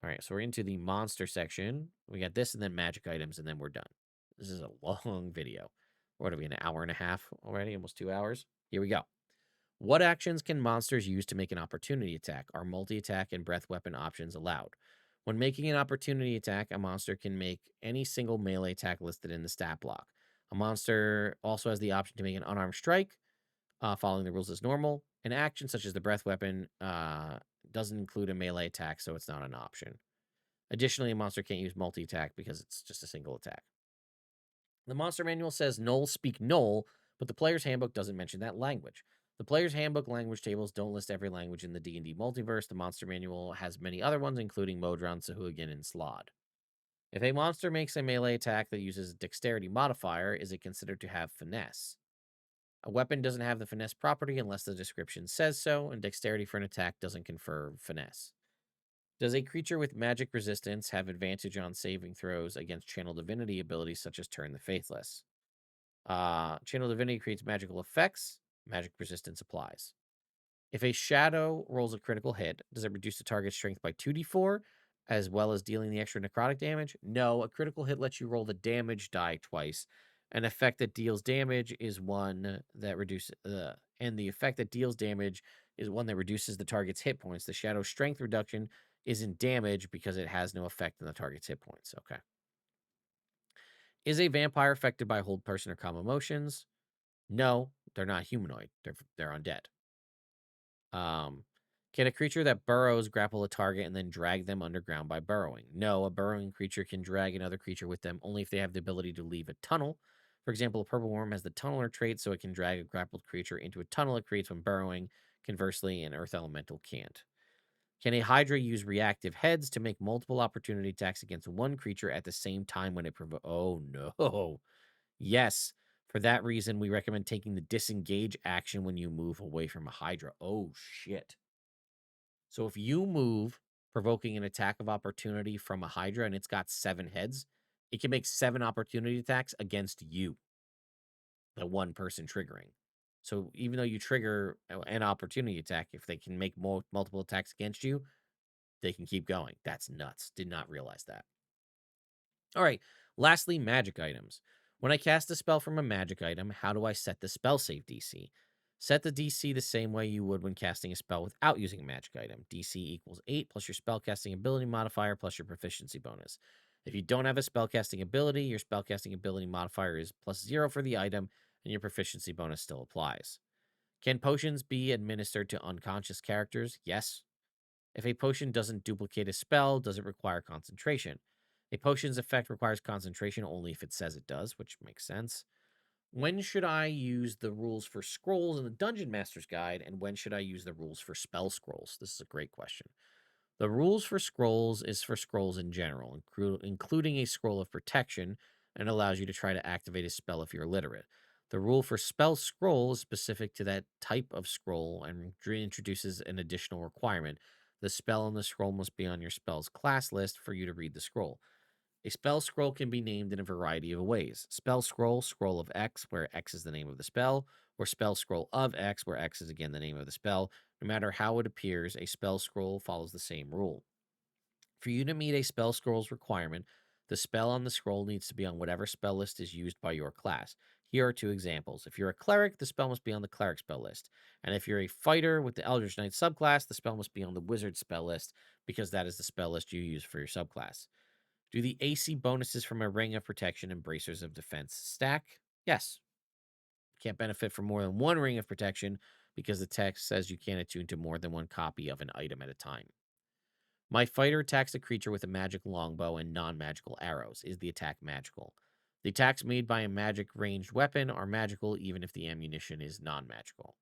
All right, so we're into the monster section. We got this and then magic items, and then we're done. This is a long video. What are we, an hour and a half already? Almost 2 hours? Here we go. What actions can monsters use to make an opportunity attack? Are multi-attack and breath weapon options allowed? When making an opportunity attack, a monster can make any single melee attack listed in the stat block. A monster also has the option to make an unarmed strike, following the rules as normal. An action such as the breath weapon doesn't include a melee attack, so it's not an option. Additionally, a monster can't use multi-attack because it's just a single attack. The monster manual says Gnoll speak Gnoll, but the player's handbook doesn't mention that language. The player's handbook language tables don't list every language in the D&D multiverse. The monster manual has many other ones, including Modron, Sahuagin, and Slod. If a monster makes a melee attack that uses a dexterity modifier, is it considered to have finesse? A weapon doesn't have the finesse property unless the description says so, and dexterity for an attack doesn't confer finesse. Does a creature with magic resistance have advantage on saving throws against channel divinity abilities such as Turn the Faithless? Channel divinity creates magical effects. Magic resistance applies. If a shadow rolls a critical hit, does it reduce the target's strength by 2d4 as well as dealing the extra necrotic damage? No, a critical hit lets you roll the damage die twice. An effect that deals damage is one that reduces, and the effect that deals damage is one that reduces the target's hit points. The shadow strength reduction isn't damage because it has no effect on the target's hit points. Okay. Is a vampire affected by hold person or calm emotions? No, they're not humanoid. They're undead. Can a creature that burrows grapple a target and then drag them underground by burrowing? No, a burrowing creature can drag another creature with them only if they have the ability to leave a tunnel. For example, a purple worm has the tunneler trait, so it can drag a grappled creature into a tunnel it creates when burrowing. Conversely, an earth elemental can't. Can a Hydra use reactive heads to make multiple opportunity attacks against one creature at the same time when it provokes? Oh, no. Yes. For that reason, we recommend taking the disengage action when you move away from a Hydra. Oh, shit. So if you move, provoking an attack of opportunity from a Hydra and it's got 7 heads, it can make 7 opportunity attacks against you, the one person triggering. So even though you trigger an opportunity attack, if they can make multiple attacks against you, they can keep going. That's nuts. Did not realize that. All right. Lastly, magic items. When I cast a spell from a magic item, how do I set the spell save DC? Set the DC the same way you would when casting a spell without using a magic item. DC equals 8 plus your spellcasting ability modifier plus your proficiency bonus. If you don't have a spellcasting ability, your spellcasting ability modifier is +0 for the item, and your proficiency bonus still applies. Can potions be administered to unconscious characters? Yes. If a potion doesn't duplicate a spell, does it require concentration? A potion's effect requires concentration only if it says it does, which makes sense. When should I use the rules for scrolls in the Dungeon Master's Guide, and when should I use the rules for spell scrolls? This is a great question. The rules for scrolls is for scrolls in general, including a scroll of protection, and allows you to try to activate a spell if you're illiterate. The rule for spell scroll is specific to that type of scroll and introduces an additional requirement. The spell on the scroll must be on your spell's class list for you to read the scroll. A spell scroll can be named in a variety of ways. Spell scroll, scroll of X, where X is the name of the spell, or spell scroll of X, where X is again the name of the spell. No matter how it appears, a spell scroll follows the same rule. For you to meet a spell scroll's requirement, the spell on the scroll needs to be on whatever spell list is used by your class. Here are 2 examples. If you're a cleric, the spell must be on the cleric spell list. And if you're a fighter with the Eldritch Knight subclass, the spell must be on the wizard spell list because that is the spell list you use for your subclass. Do the AC bonuses from a Ring of Protection and Bracers of Defense stack? Yes. Can't benefit from more than 1 Ring of Protection because the text says you can't attune to more than 1 copy of an item at a time. My fighter attacks a creature with a magic longbow and non-magical arrows. Is the attack magical? The attacks made by a magic ranged weapon are magical even if the ammunition is non-magical.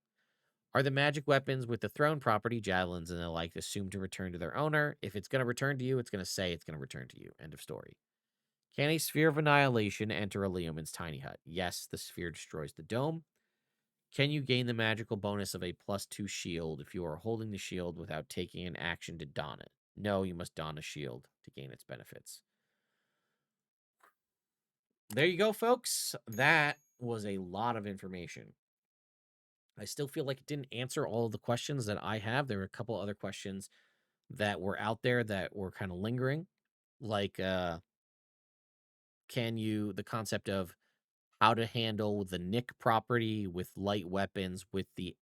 Are the magic weapons with the thrown property, javelins and the like, assumed to return to their owner? If it's going to return to you, it's going to say it's going to return to you. End of story. Can a sphere of annihilation enter a Leoman's tiny hut? Yes, the sphere destroys the dome. Can you gain the magical bonus of a +2 shield if you are holding the shield without taking an action to don it? No, you must don a shield to gain its benefits. There you go, folks. That was a lot of information. I still feel like it didn't answer all of the questions that I have. There were a couple other questions that were out there that were kind of lingering, like the concept of how to handle the Nick property with light weapons with the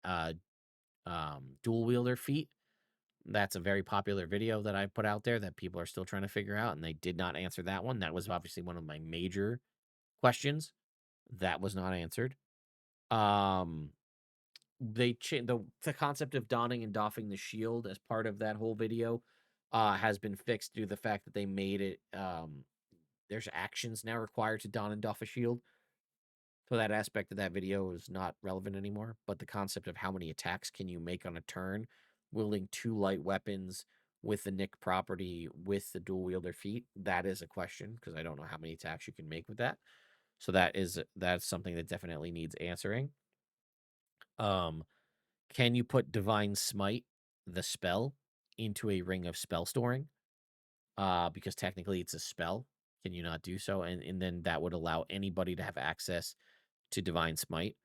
dual wielder feat. That's a very popular video that I put out there that people are still trying to figure out, and they did not answer that one. That was obviously one of my major questions that was not answered. Um, the concept of donning and doffing the shield as part of that whole video has been fixed due to the fact that they made it. There's actions now required to don and doff a shield. So that aspect of that video is not relevant anymore. But the concept of how many attacks can you make on a turn, wielding 2 light weapons with the Nick property with the dual wielder feat, that is a question because I don't know how many attacks you can make with that. So that's something that definitely needs answering. Um, can you put Divine Smite, the spell, into a ring of spell storing? Because technically it's a spell. Can you not do so? And then that would allow anybody to have access to Divine Smite,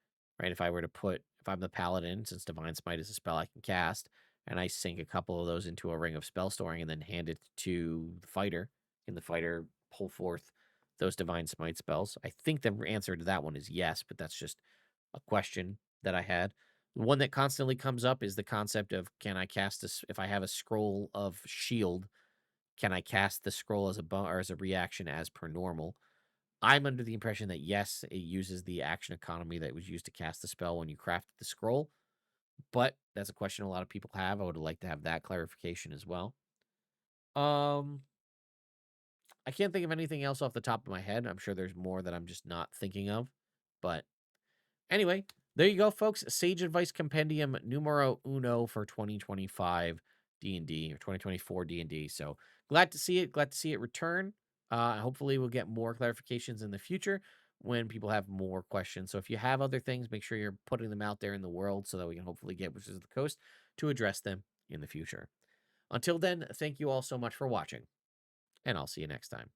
right? If I'm the paladin, since Divine Smite is a spell I can cast, and I sink a couple of those into a ring of spell storing and then hand it to the fighter, can the fighter pull forth those Divine Smite spells? I think the answer to that one is yes, but that's just a question that I had. The one that constantly comes up is the concept of can I cast this if I have a scroll of shield, can I cast the scroll as or as a reaction as per normal? I'm under the impression that yes, it uses the action economy that was used to cast the spell when you crafted the scroll, but that's a question a lot of people have. I would like to have that clarification as well. Um, I can't think of anything else off the top of my head. I'm sure there's more that I'm just not thinking of, but anyway, There you go, folks. Sage Advice Compendium numero uno for 2025 D&D or 2024 D&D. So glad to see it. Glad to see it return. Hopefully, we'll get more clarifications in the future when people have more questions. So if you have other things, make sure you're putting them out there in the world so that we can hopefully get Wizards of the Coast to address them in the future. Until then, thank you all so much for watching, and I'll see you next time.